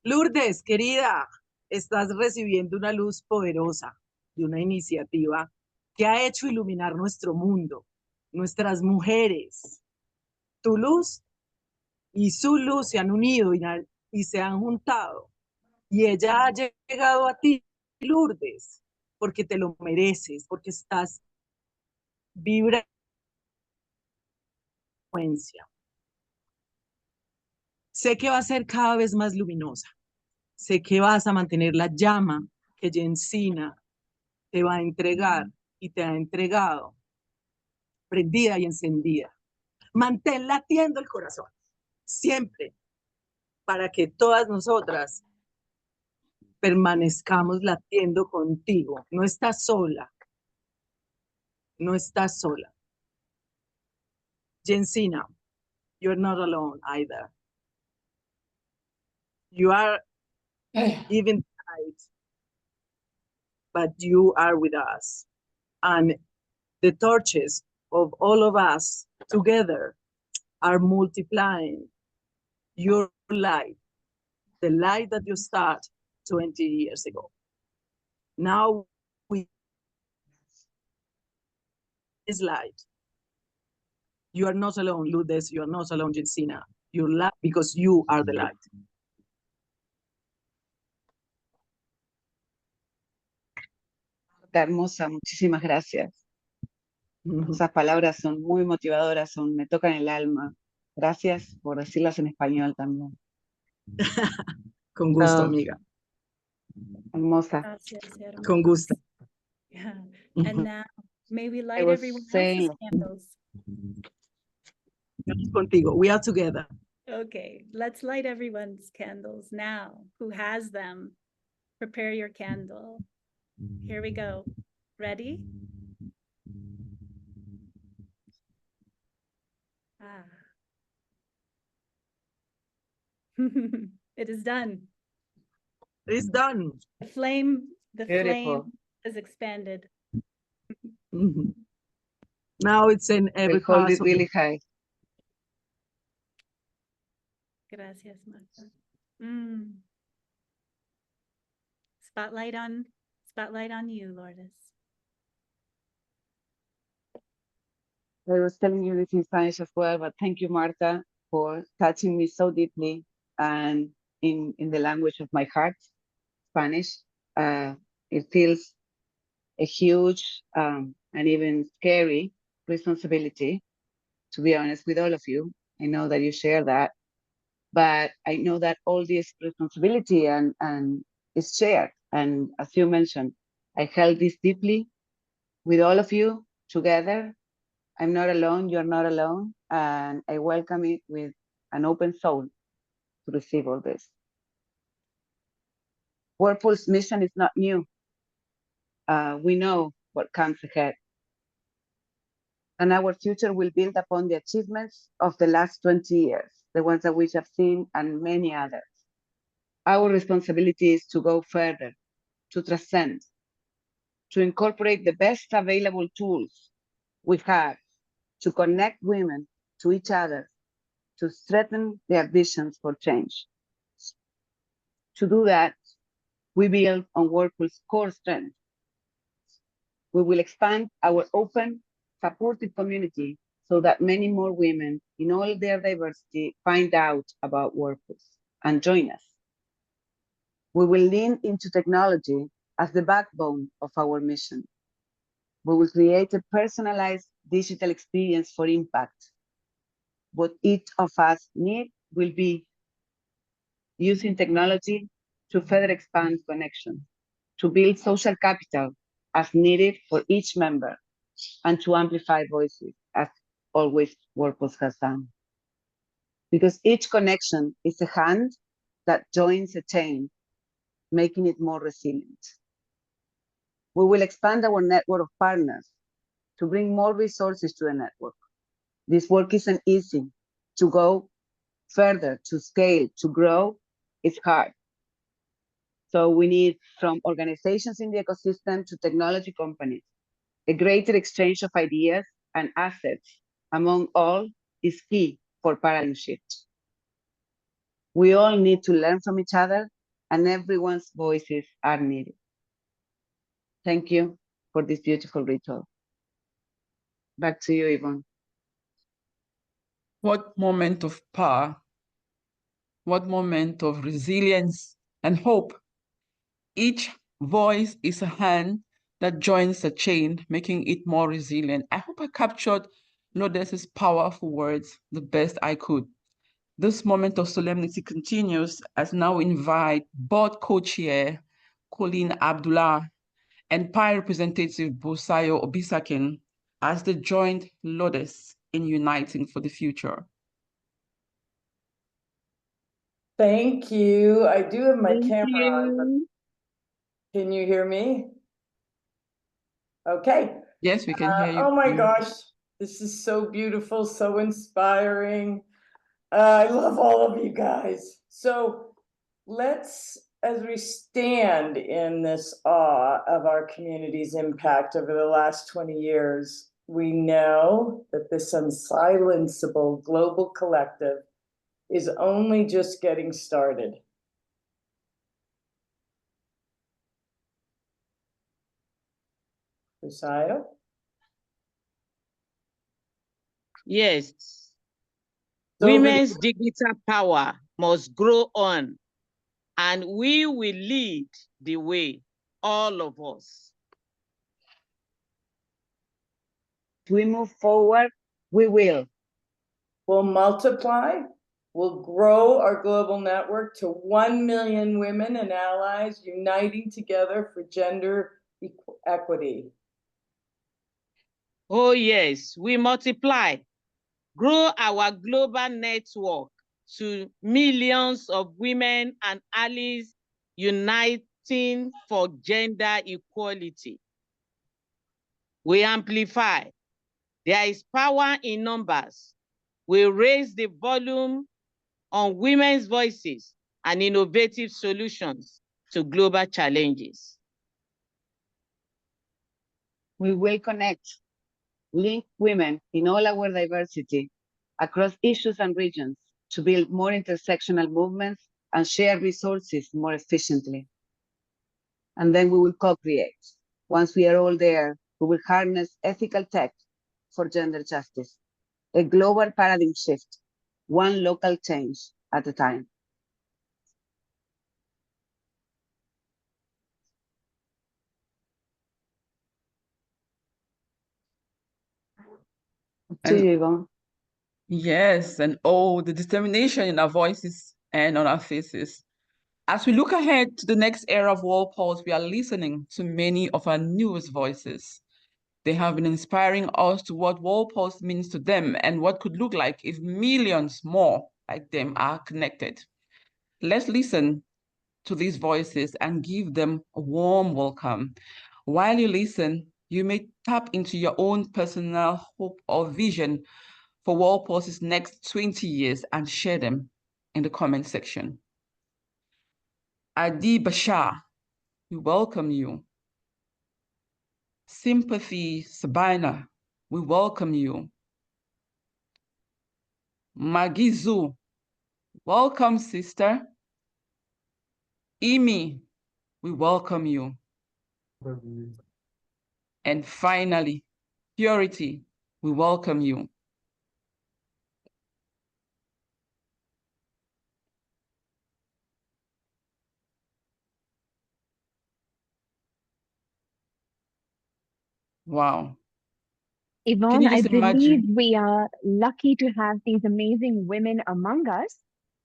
Lourdes, querida, estás recibiendo una luz poderosa de una iniciativa que ha hecho iluminar nuestro mundo, nuestras mujeres. Tu luz y su luz se han unido y se han juntado. Y ella ha llegado a ti, Lourdes, porque te lo mereces, porque estás vibrando. Sé que va a ser cada vez más luminosa. Sé que vas a mantener la llama que Jensine te va a entregar y te ha entregado, prendida y encendida. Mantén latiendo el corazón, siempre, para que todas nosotras permanezcamos latiendo contigo. No estás sola. No estás sola. Jensine, you're not alone either. You are even tonight, but you are with us. And the torches of all of us together are multiplying your light, the light that you started 20 years ago. Now we is light. You are not alone, Lourdes. You are not alone, Jensine. You're light because you are the light. Hermosa, muchísimas gracias. Esas palabras son muy motivadoras, me tocan el alma. Gracias por decirlas en español también. Con gusto, amiga. Hermosa. Gracias, hermosa. Con gusto. Yeah. And now, may we light was everyone else's saying- candles. Contigo. We are together. Okay, let's light everyone's candles now. Who has them? Prepare your candle. Here we go. Ready? Ah. It is done. It's done. The flame Beautiful. is expanded. Now it's in every We'll hold part it of really high. Gracias, Marta. Spotlight on you, Lourdes. I was telling you this in Spanish as well, but thank you, Marta, for touching me so deeply and in the language of my heart, Spanish. It feels a huge and even scary responsibility, to be honest, with all of you. I know that you share that, but I know that all this responsibility and is shared. And as you mentioned, I held this deeply with all of you together. I'm not alone, you're not alone, and I welcome it with an open soul to receive all this. Whirlpool's mission is not new. We know what comes ahead. And our future will build upon the achievements of the last 20 years, the ones that we have seen and many others. Our responsibility is to go further, to transcend, to incorporate the best available tools we have to connect women to each other, to strengthen their visions for change. To do that, we build on Whirlpool's core strength. We will expand our open, supportive community so that many more women in all their diversity find out about Whirlpool and join us. We will lean into technology as the backbone of our mission. We will create a personalized digital experience for impact. What each of us need will be using technology to further expand connection, to build social capital as needed for each member, and to amplify voices as always Whirlpool has done. Because each connection is a hand that joins a chain, making it more resilient. We will expand our network of partners to bring more resources to the network. This work isn't easy. To go further, to scale, to grow, it's hard. So we need, from organizations in the ecosystem to technology companies, a greater exchange of ideas and assets among all is key for paradigm shift. We all need to learn from each other, and everyone's voices are needed. Thank you for this beautiful ritual. Back to you, Yvonne. What moment of power, what moment of resilience and hope. Each voice is a hand that joins the chain, making it more resilient. I hope I captured Lourdes' powerful words the best I could. This moment of solemnity continues as now invite board co-chair Colleen Abdullah and PI representative Busayo Obisakin as they joined Lourdes in uniting for the future. Thank you. I do have my camera on, but can you hear me? Okay. Yes, we can hear you. Oh my gosh, this is so beautiful, so inspiring. I love all of you guys. So let's, as we stand in this awe of our community's impact over the last 20 years, we know that this unsilenceable global collective is only just getting started. Busayo? Yes. So Women's digital power must grow on, and we will lead the way, all of us. we move forward, we will. We'll multiply. We'll grow our global network to 1 million women and allies uniting together for gender equity. Oh, yes, we multiply, grow our global network to millions of women and allies uniting for gender equality. We amplify. There is power in numbers. We raise the volume on women's voices and innovative solutions to global challenges. We will connect, link women in all our diversity across issues and regions to build more intersectional movements and share resources more efficiently. And then we will co-create. Once we are all there, we will harness ethical tech for gender justice, a global paradigm shift, one local change at a time. To you, Yvonne. Yes, and oh, the determination in our voices and on our faces. As we look ahead to the next era of World Pulse, we are listening to many of our newest voices. They have been inspiring us to what World Pulse means to them and what could look like if millions more like them are connected. Let's listen to these voices and give them a warm welcome. While you listen, you may tap into your own personal hope or vision for World Pulse's next 20 years and share them in the comment section. Adi Bashar, we welcome you. Sympathy Sabina, we welcome you. Magizu, welcome, sister. Imi, we welcome you. And finally, Purity, we welcome you. Wow. Yvonne, I just believe imagine? we are lucky to have these amazing women among us.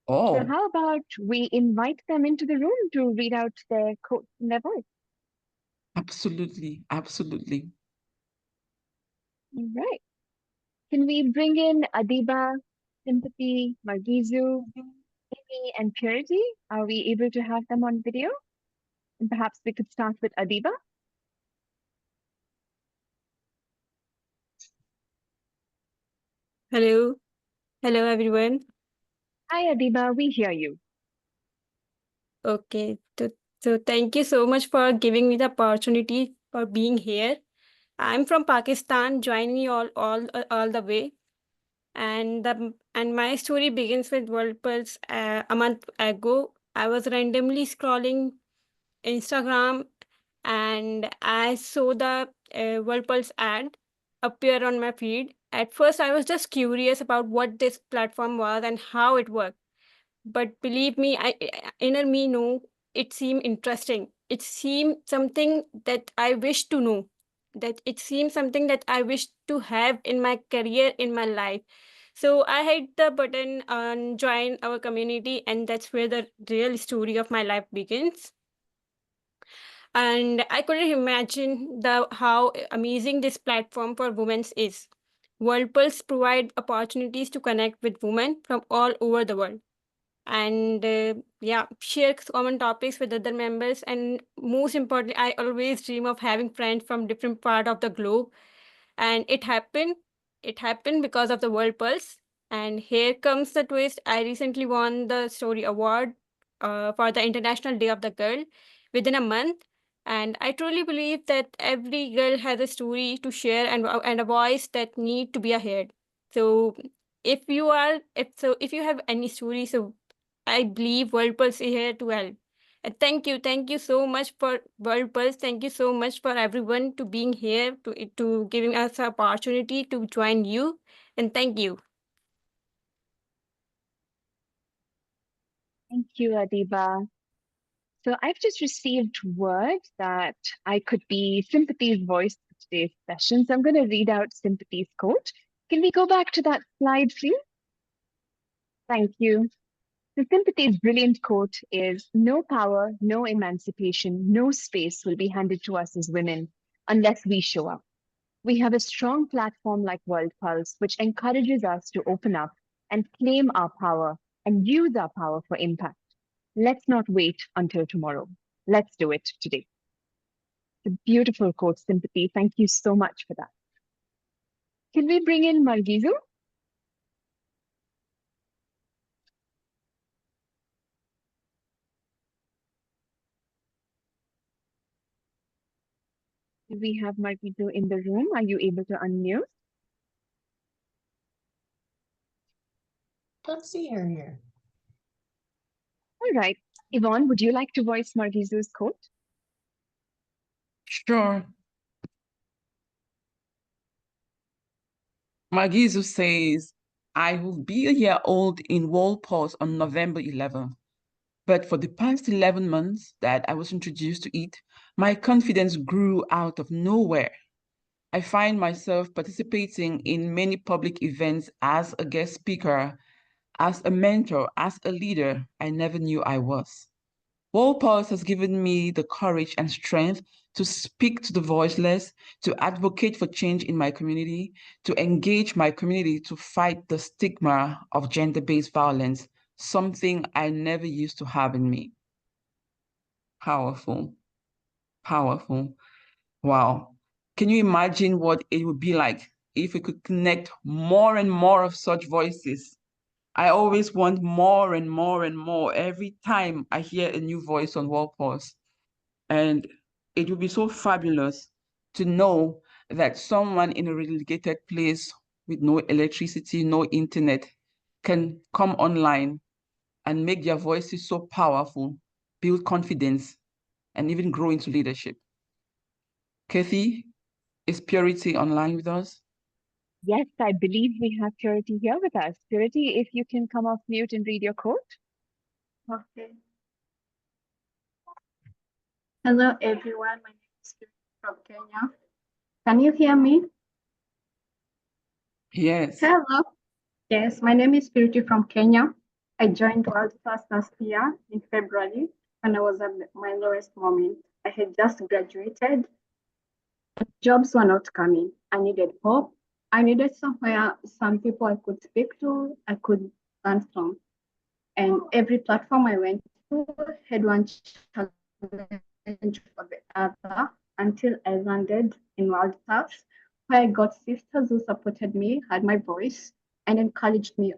Oh, So how about we invite them into the room to read out their quotes in their voice? absolutely, absolutely. All right. Can we bring in Adiba, Sympathy, Margizu, Amy, and Purity? Are we able to have them on video? And perhaps we could start with Adiba. Hello. Hello, everyone. Hi, Adiba. We hear you. Okay. So thank you so much for giving me the opportunity for being here. I'm from Pakistan, joining you all the way. And my story begins with World Pulse. A month ago, I was randomly scrolling Instagram and I saw the World Pulse ad appear on my feed. At first, I was just curious about what this platform was and how it worked. But believe me, inner me know it seemed interesting. It seemed something that I wish to know. That it seemed something that I wish to have in my career, in my life. So I hit the button on join our community, and that's where the real story of my life begins. And I couldn't imagine how amazing this platform for women is. World Pulse provide opportunities to connect with women from all over the world and share common topics with other members. And most importantly, I always dream of having friends from different part of the globe, and it happened because of the World Pulse. And here comes the twist. I recently won the story award for the International Day of the Girl within a month. And I truly believe that every girl has a story to share and a voice that need to be heard. So if you have any story, so I believe World Pulse is here to help. Thank you so much for World Pulse. Thank you so much for everyone to being here to giving us the opportunity to join you. And thank you. Thank you, Adiba. So I've just received word that I could be Sympathy's voice today's session. So I'm going to read out Sympathy's quote. Can we go back to that slide, please? Thank you. So Sympathy's brilliant quote is, "No power, no emancipation, no space will be handed to us as women unless we show up. We have a strong platform like World Pulse, which encourages us to open up and claim our power and use our power for impact. Let's not wait until tomorrow. Let's do it today." It's a beautiful quote, Sympathy. Thank you so much for that. Can we bring in Margizu? Do we have Margizu in the room? Are you able to unmute? Don't see her here. All right. Yvonne, would you like to voice Margizu's quote? Sure. Margizu says, "I will be a year old in Walpole on November 11th. But for the past 11 months that I was introduced to it, my confidence grew out of nowhere. I find myself participating in many public events as a guest speaker, as a mentor, as a leader I never knew I was. Walpole has given me the courage and strength to speak to the voiceless, to advocate for change in my community, to engage my community to fight the stigma of gender-based violence, something I never used to have in me." Powerful, powerful. Wow. Can you imagine what it would be like if we could connect more and more of such voices? I always want more and more and more every time I hear a new voice on Walpole. And it would be so fabulous to know that someone in a relegated place with no electricity, no internet, can come online and make their voices so powerful, build confidence, and even grow into leadership. Kathy, is Purity online with us? Yes, I believe we have Purity here with us. Purity, if you can come off mute and read your quote. Okay. Hello, everyone. My name is Purity from Kenya. Can you hear me? Yes. Hello. Yes, my name is Purity from Kenya. I joined World Class last year in February when I was at my lowest moment. I had just graduated. Jobs were not coming. I needed hope. I needed somewhere, some people I could speak to, I could learn from. And every platform I went to had one challenge for the other until I landed in World Class, where I got sisters who supported me, had my voice, and encouraged me.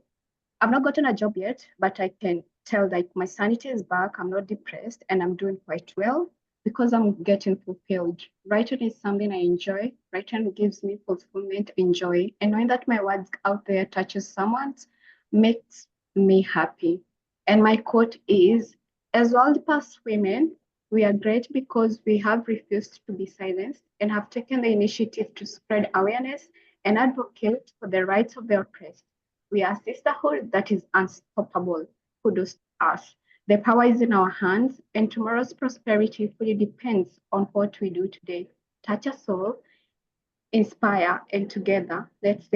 I've not gotten a job yet, but I can tell like my sanity is back. I'm not depressed and I'm doing quite well because I'm getting fulfilled. Writing is something I enjoy. Writing gives me fulfillment and joy. And knowing that my words out there touches someone makes me happy. And my quote is, "As World Past women, we are great because we have refused to be silenced and have taken the initiative to spread awareness and advocate for the rights of the oppressed. We are a sisterhood that is unstoppable. Kudos to us. The power is in our hands, and tomorrow's prosperity fully depends on what we do today. Touch a soul, inspire, and together, let's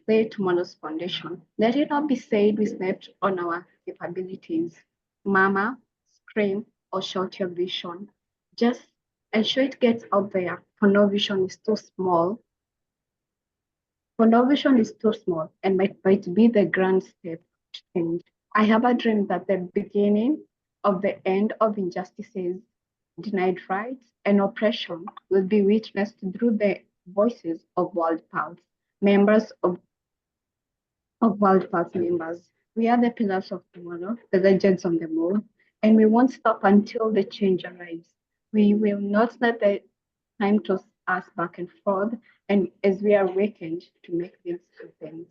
lay tomorrow's foundation. Let it not be said we slept on our capabilities. Mama, scream, or shout your vision. Just ensure it gets out there, for no vision is too small. For no vision is too small and might be the grand step to change. I have a dream that the beginning of the end of injustices, denied rights, and oppression will be witnessed through the voices of World Pulse, members of World Pulse members. We are the pillars of tomorrow, the legends on the moon, and we won't stop until the change arrives. We will not let the time toss us back and forth, and as we are awakened to make things happen.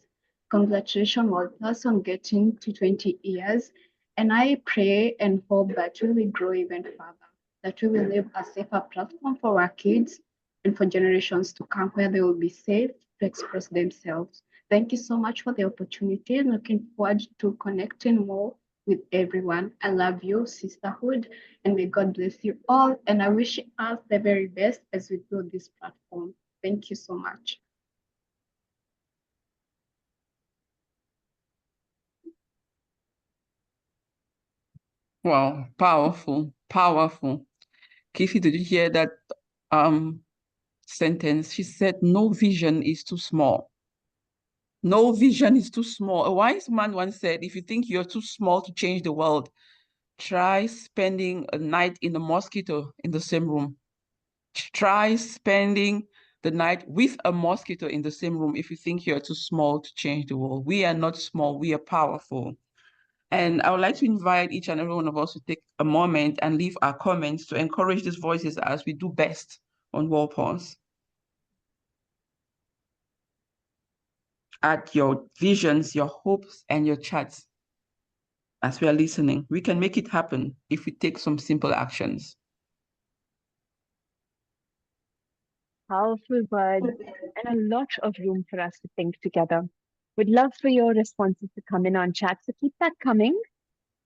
Congratulations, World Plus, on getting to 20 years. And I pray and hope that we will grow even further, that we will leave a safer platform for our kids and for generations to come where they will be safe to express themselves. Thank you so much for the opportunity. Looking forward to connecting more with everyone. I love you, sisterhood, and may God bless you all. And I wish us the very best as we build this platform. Thank you so much. Wow, powerful, powerful. Kifi, did you hear that sentence? She said, no vision is too small. No vision is too small. A wise man once said, if you think you're too small to change the world, try spending a night in a mosquito in the same room. Try spending the night with a mosquito in the same room if you think you're too small to change the world. We are not small, we are powerful. And I would like to invite each and every one of us to take a moment and leave our comments to encourage these voices as we do best on World Pulse. Add your visions, your hopes, and your chats as we are listening. We can make it happen if we take some simple actions. Powerful words and a lot of room for us to think together. We'd love for your responses to come in on chat, so keep that coming.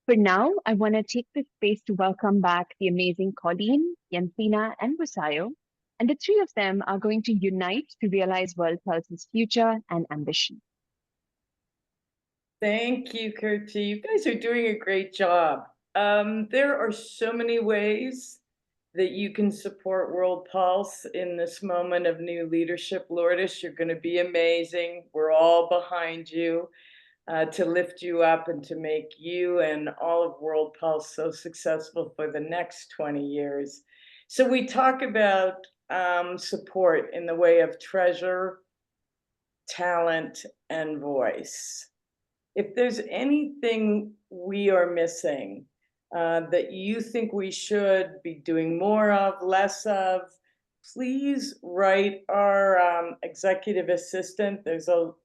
For now, I want to take this space to welcome back the amazing Colleen, Jensine, and Rosario, and the three of them are going to unite to realize World Pulse's future and ambition. Thank you, Kirti. You guys are doing a great job. There are so many ways that you can support World Pulse in this moment of new leadership. Lourdes, you're going to be amazing. We're all behind you to lift you up and to make you and all of World Pulse so successful for the next 20 years. So we talk about support in the way of treasure, talent, and voice. If there's anything we are missing that you think we should be doing more of, less of, please write our executive assistant.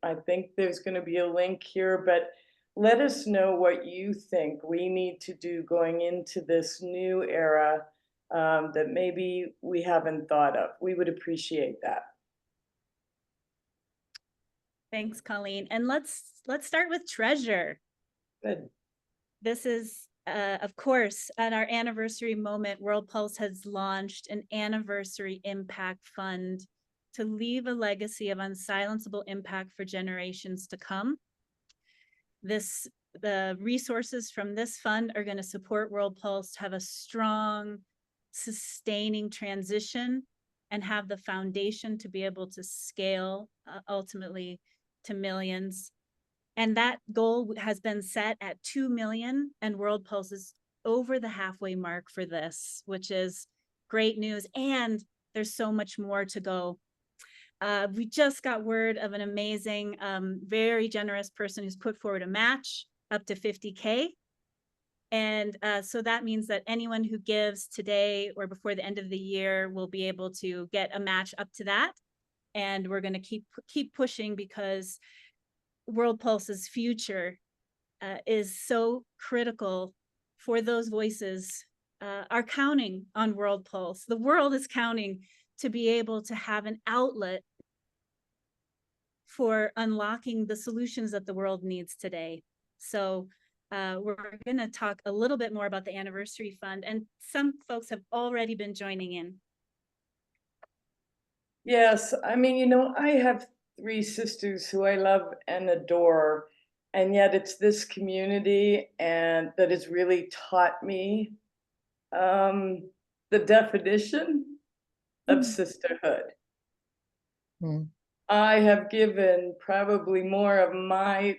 I think there's going to be a link here, but let us know what you think we need to do going into this new era that maybe we haven't thought of. We would appreciate that. Thanks, Colleen. And let's start with treasure. Good. This is, of course, at our anniversary moment, World Pulse has launched an anniversary impact fund to leave a legacy of unsilenceable impact for generations to come. The resources from this fund are going to support World Pulse to have a strong, sustaining transition and have the foundation to be able to scale ultimately to millions. And that goal has been set at 2 million, and World Pulse is over the halfway mark for this, which is great news. And there's so much more to go. We just got word of an amazing, very generous person who's put forward a match up to 50K. And so that means that anyone who gives today or before the end of the year will be able to get a match up to that. And we're going to keep pushing because World Pulse's future is so critical for those voices are counting on World Pulse. The world is counting to be able to have an outlet for unlocking the solutions that the world needs today. So we're going to talk a little bit more about the anniversary fund, and some folks have already been joining in. Yes, I mean, I have 3 sisters who I love and adore, and yet it's this community and that has really taught me the definition of sisterhood. I have given probably more of my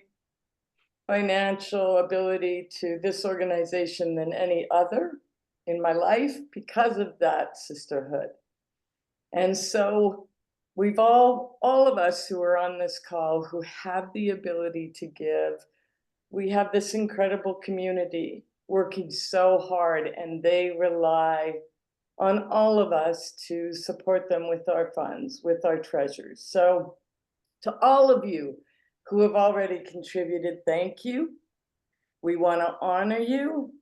financial ability to this organization than any other in my life because of that sisterhood. And so we've all of us who are on this call who have the ability to give, we have this incredible community working so hard, and they rely on all of us to support them with our funds, with our treasures. So to all of you who have already contributed, thank you. We want to honor you.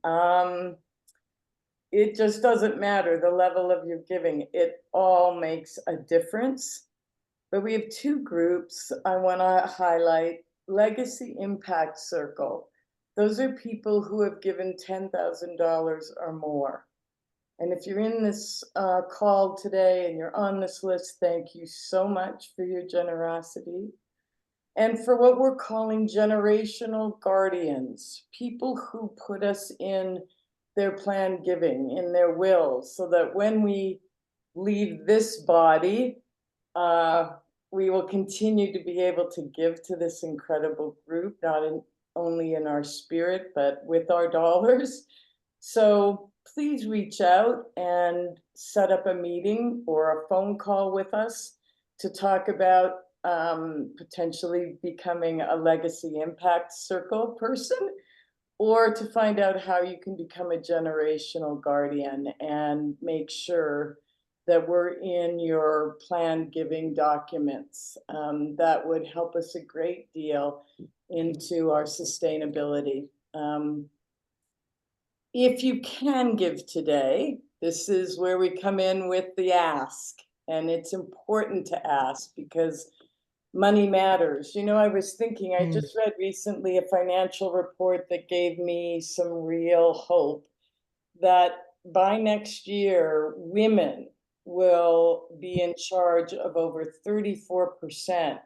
It just doesn't matter the level of your giving. It all makes a difference. But we have 2 groups I want to highlight. Legacy Impact Circle. Those are people who have given $10,000 or more. And if you're in this call today and you're on this list, thank you so much for your generosity. And for what we're calling generational guardians, people who put us in their planned giving, in their wills, so that when we leave this body, we will continue to be able to give to this incredible group, not only in our spirit, but with our dollars. So please reach out and set up a meeting or a phone call with us to talk about potentially becoming a legacy impact circle person, or to find out how you can become a generational guardian and make sure that we're in your planned giving documents. That would help us a great deal into our sustainability. If you can give today, this is where we come in with the ask. And it's important to ask because money matters. You know, I was thinking, I just read recently a financial report that gave me some real hope that by next year, women will be in charge of over 34%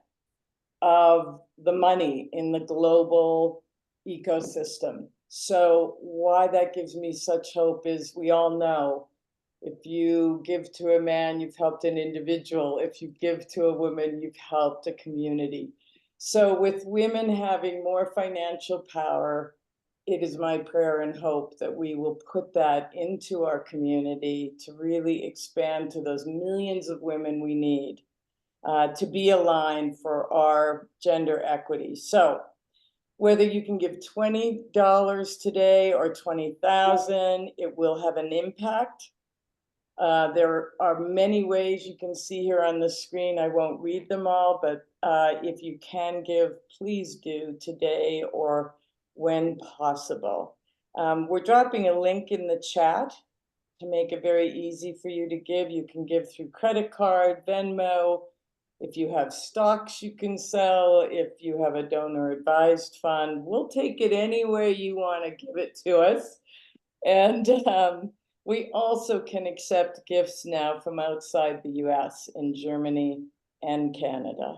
of the money in the global ecosystem. So why that gives me such hope is we all know if you give to a man, you've helped an individual. If you give to a woman, you've helped a community. So with women having more financial power, it is my prayer and hope that we will put that into our community to really expand to those millions of women we need to be aligned for our gender equity. So whether you can give $20 today or $20,000, it will have an impact. There are many ways you can see here on the screen. I won't read them all, but if you can give, please do today or when possible. We're dropping a link in the chat to make it very easy for you to give. You can give through credit card, Venmo. If you have stocks you can sell, if you have a donor advised fund, we'll take it any way you want to give it to us. And we also can accept gifts now from outside the US in Germany and Canada.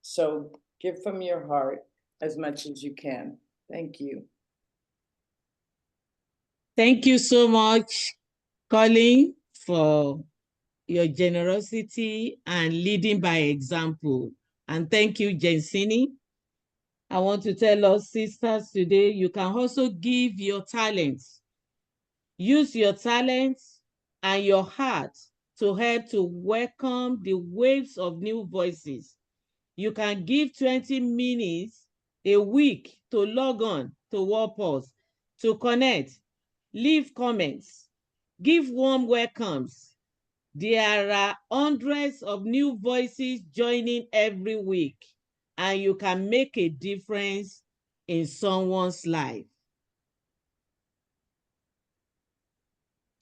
So give from your heart as much as you can. Thank you. Thank you so much, Colleen, for your generosity and leading by example. And thank you, Jensine. I want to tell us sisters today, you can also give your talents. Use your talents and your heart to help to welcome the waves of new voices. You can give 20 minutes a week to log on to WordPulse, to connect, leave comments, give warm welcomes. There are hundreds of new voices joining every week, and you can make a difference in someone's life.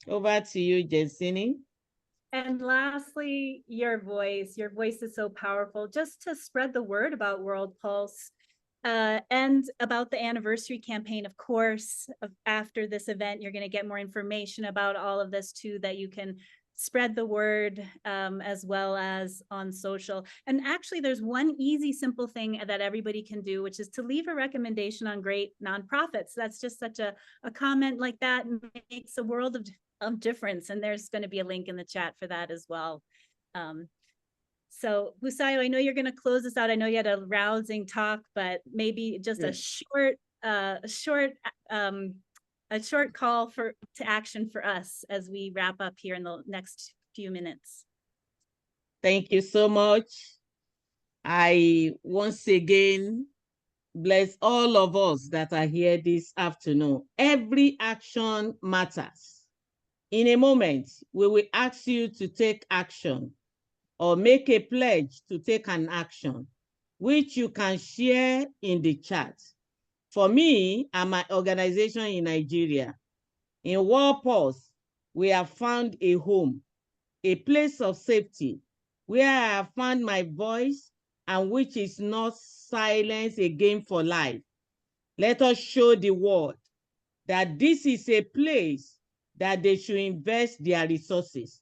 Over to you, Jensine. And lastly, your voice. Your voice is so powerful. Just to spread the word about World Pulse and about the anniversary campaign, of course. After this event, you're going to get more information about all of this too, that you can spread the word as well as on social. And actually, there's one easy, simple thing that everybody can do, which is to leave a recommendation on great nonprofits. That's just such a comment like that makes a world of difference. And there's going to be a link in the chat for that as well. So Busayo, I know you're going to close this out. I know you had a rousing talk, but maybe just a short call to action for us as we wrap up here in the next few minutes. Thank you so much. I once again bless all of us that are here this afternoon. Every action matters. In a moment, we will ask you to take action or make a pledge to take an action, which you can share in the chat. For me and my organization in Nigeria, in World Pulse, we have found a home, a place of safety, where I have found my voice and which is not silence again for life. Let us show the world that this is a place that they should invest their resources,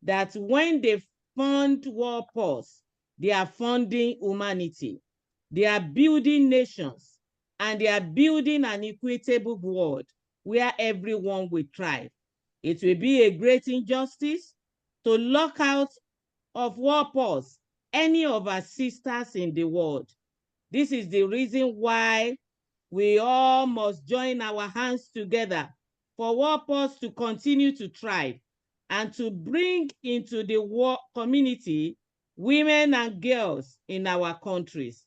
that when they fund World Pulse, they are funding humanity, they are building nations, and they are building an equitable world where everyone will thrive. It will be a great injustice to lock out of World Pulse any of our sisters in the world. This is the reason why we all must join our hands together for World Pulse to continue to thrive and to bring into the work community women and girls in our countries.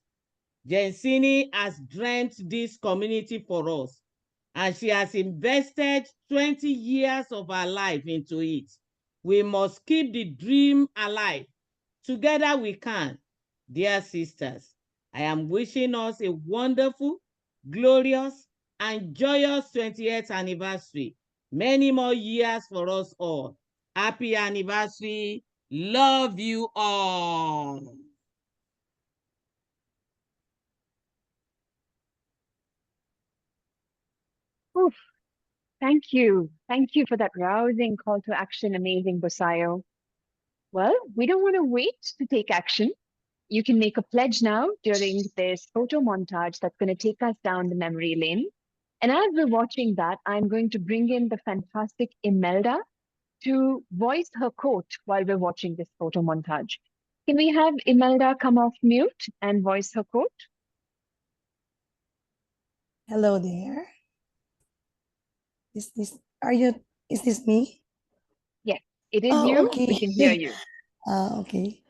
Jensine has dreamt this community for us, and she has invested 20 years of her life into it. We must keep the dream alive. Together we can. Dear sisters, I am wishing us a wonderful, glorious, and joyous 20th anniversary. Many more years for us all. Happy anniversary. Love you all. Oof. Thank you. Thank you for that rousing call to action, amazing Busayo. Well, we don't want to wait to take action. You can make a pledge now during this photo montage that's going to take us down the memory lane. And as we're watching that, I'm going to bring in the fantastic Imelda to voice her quote while we're watching this photo montage. Can we have Imelda come off mute and voice her quote? Hello there. Is this me? Yes, it is you. Okay. We can hear you. Okay.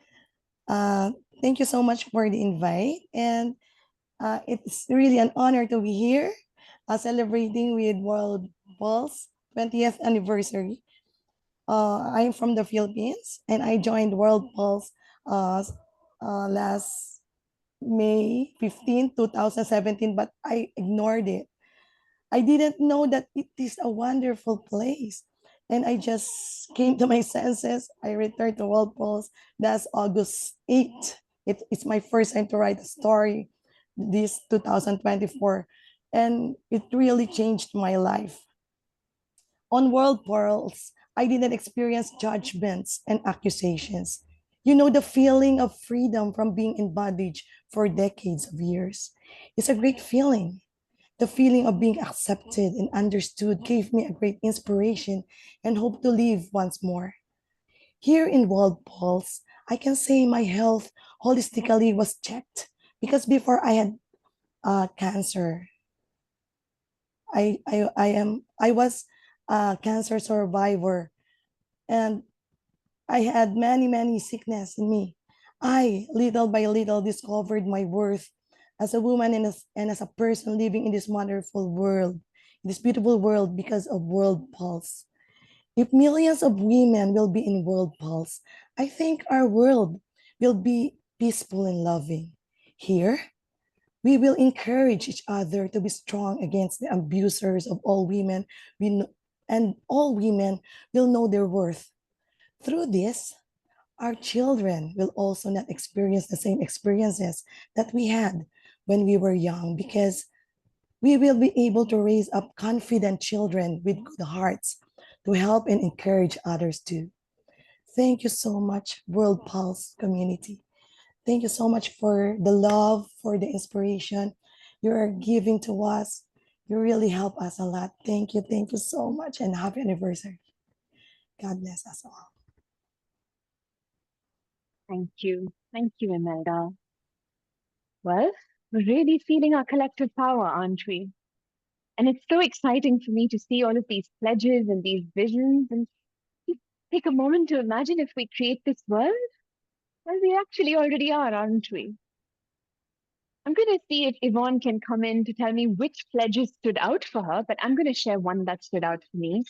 Thank you so much for the invite. And it's really an honor to be here celebrating with World Pulse 20th anniversary. I'm from the Philippines and I joined World Pulse last May 15, 2017, but I ignored it. I didn't know that it is a wonderful place. And I just came to my senses. I returned to World Pulse. That's August 8th. It's my first time to write a story this 2024. And it really changed my life. On World Pulse, I didn't experience judgments and accusations. You know, the feeling of freedom from being in bondage for decades of years. It's a great feeling. The feeling of being accepted and understood gave me a great inspiration and hope to live once more. Here in World Pulse, I can say my health holistically was checked because before I had cancer, I was a cancer survivor and I had many sickness in me. I little by little discovered my worth as a woman and as a person living in this wonderful world, this beautiful world because of World Pulse. If millions of women will be in World Pulse, I think our world will be peaceful and loving. Here, we will encourage each other to be strong against the abusers of all women, and all women will know their worth. Through this, our children will also not experience the same experiences that we had when we were young because we will be able to raise up confident children with good hearts to help and encourage others too. Thank you so much, World Pulse community. Thank you so much for the love, for the inspiration you are giving to us. You really help us a lot. Thank you so much, and happy anniversary. God bless us all. Thank you, Imelda. Well, we're really feeling our collective power, aren't we? And it's so exciting for me to see all of these pledges and these visions and take a moment to imagine if we create this world. Well, we actually already are, aren't we? I'm going to see if Yvonne can come in to tell me which pledges stood out for her, but I'm going to share one that stood out for me.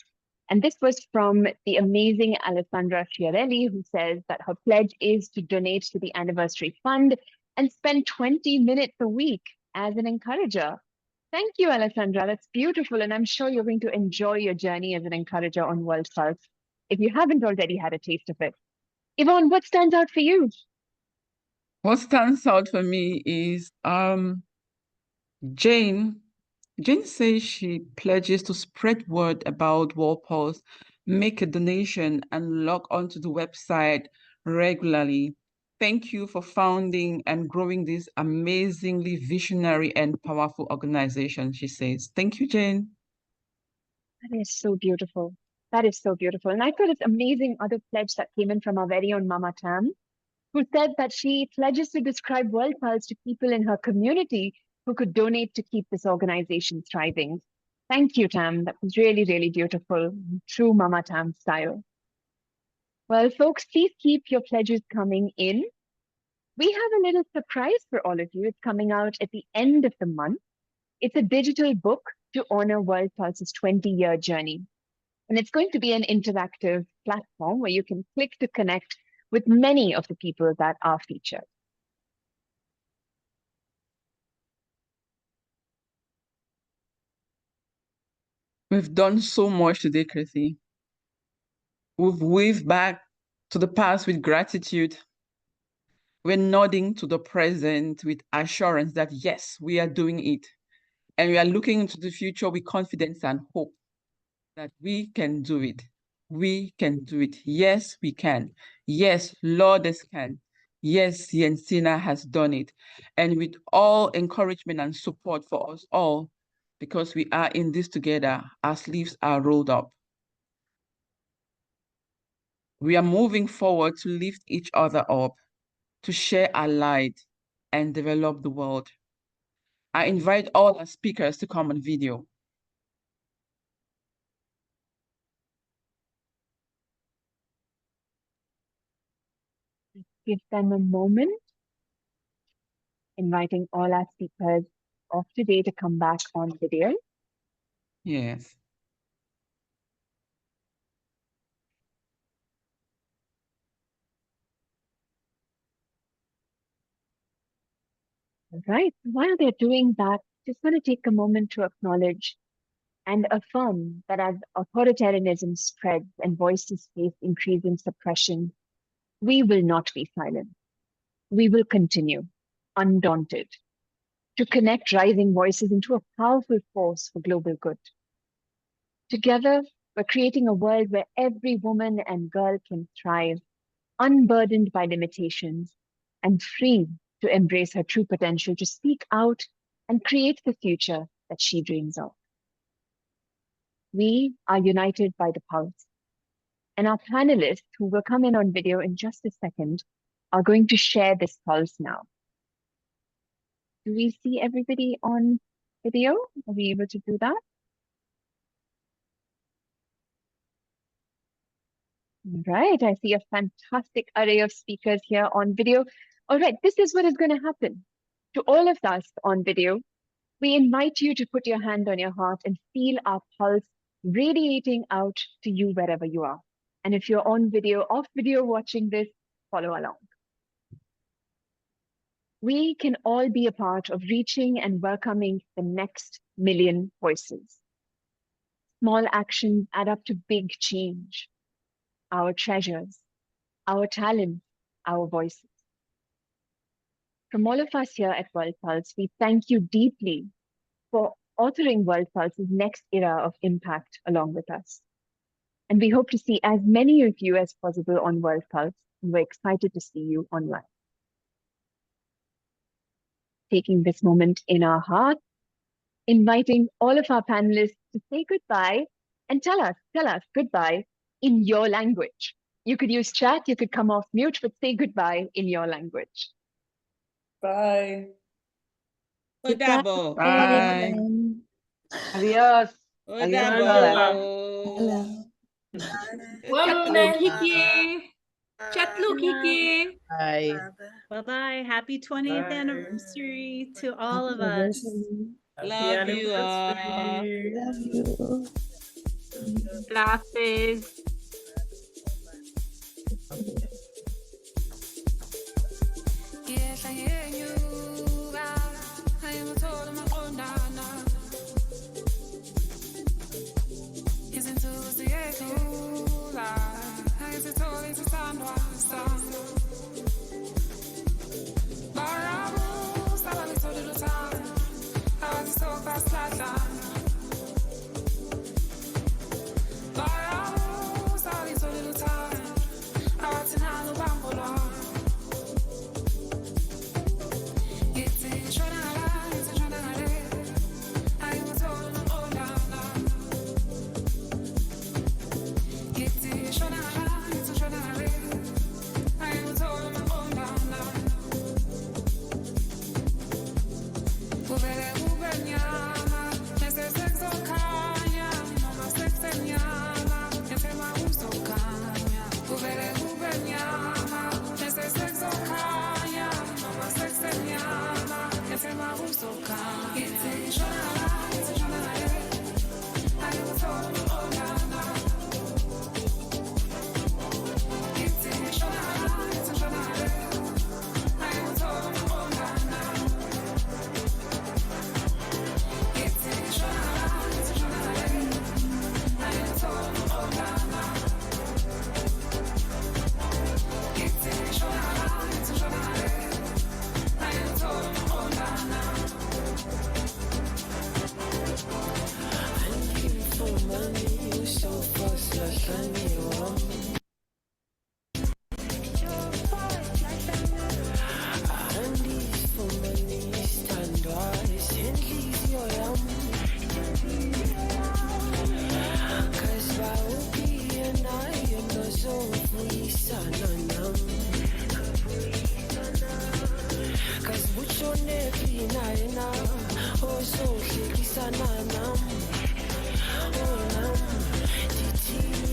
And this was from the amazing Alessandra Chiarelli, who says that her pledge is to donate to the anniversary fund and spend 20 minutes a week as an encourager. Thank you, Alessandra. That's beautiful. And I'm sure you're going to enjoy your journey as an encourager on World Pulse if you haven't already had a taste of it. Yvonne, what stands out for you? What stands out for me is Jane Jane says she pledges to spread word about World Pulse, make a donation, and log onto the website regularly. Thank you for founding and growing this amazingly visionary and powerful organization, she says. Thank you, Jane. That is so beautiful. That is so beautiful. And I thought it's amazing other pledge that came in from our very own Mama Tam, who said that she pledges to describe World Pulse to people in her community who could donate to keep this organization thriving. Thank you, Tam. That was really, really beautiful. True Mama Tam style. Well, folks, please keep your pledges coming in. We have a little surprise for all of you. It's coming out at the end of the month. It's a digital book to honor World Pulse's 20-year journey. And it's going to be an interactive platform where you can click to connect with many of the people that are featured. We've done so much today, Chrissy. We've waved back to the past with gratitude. We're nodding to the present with assurance that yes, we are doing it. And we are looking into the future with confidence and hope that we can do it. We can do it. Yes, we can. Yes, Lourdes can. Yes, Jensine has done it. And with all encouragement and support for us all, because we are in this together, our sleeves are rolled up. We are moving forward to lift each other up, to share our light and develop the world. I invite all our speakers to come on video. Give them a moment, inviting all our speakers of today to come back on video. Yes. All right, while they're doing that, just want to take a moment to acknowledge and affirm that as authoritarianism spreads and voices face increasing suppression, we will not be silent. We will continue, undaunted, to connect rising voices into a powerful force for global good. Together, we're creating a world where every woman and girl can thrive, unburdened by limitations, and free to embrace her true potential to speak out and create the future that she dreams of. We are united by the pulse. And our panelists, who will come in on video in just a second, are going to share this pulse now. Do we see everybody on video? Are we able to do that? All right, I see a fantastic array of speakers here on video. All right, this is what is going to happen. To all of us on video, we invite you to put your hand on your heart and feel our pulse radiating out to you wherever you are. And if you're on video, off video watching this, follow along. We can all be a part of reaching and welcoming the next million voices. Small actions add up to big change. Our treasures, our talents, our voices. From all of us here at World Pulse, we thank you deeply for authoring World Pulse's next era of impact along with us. And we hope to see as many of you as possible on World Pulse, and we're excited to see you online. Taking this moment in our heart, inviting all of our panelists to say goodbye and tell us goodbye in your language. You could use chat, you could come off mute, but say goodbye in your language. Bye. Goodbye. Bye. Adios. Adios. Chatlu kiki. Chatlu kiki. Bye. Bye-bye. Happy 20th anniversary to all of us. Love you all. Love you. Glasses. Fast yena ozohlekisana nam onam ndithini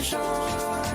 Sure.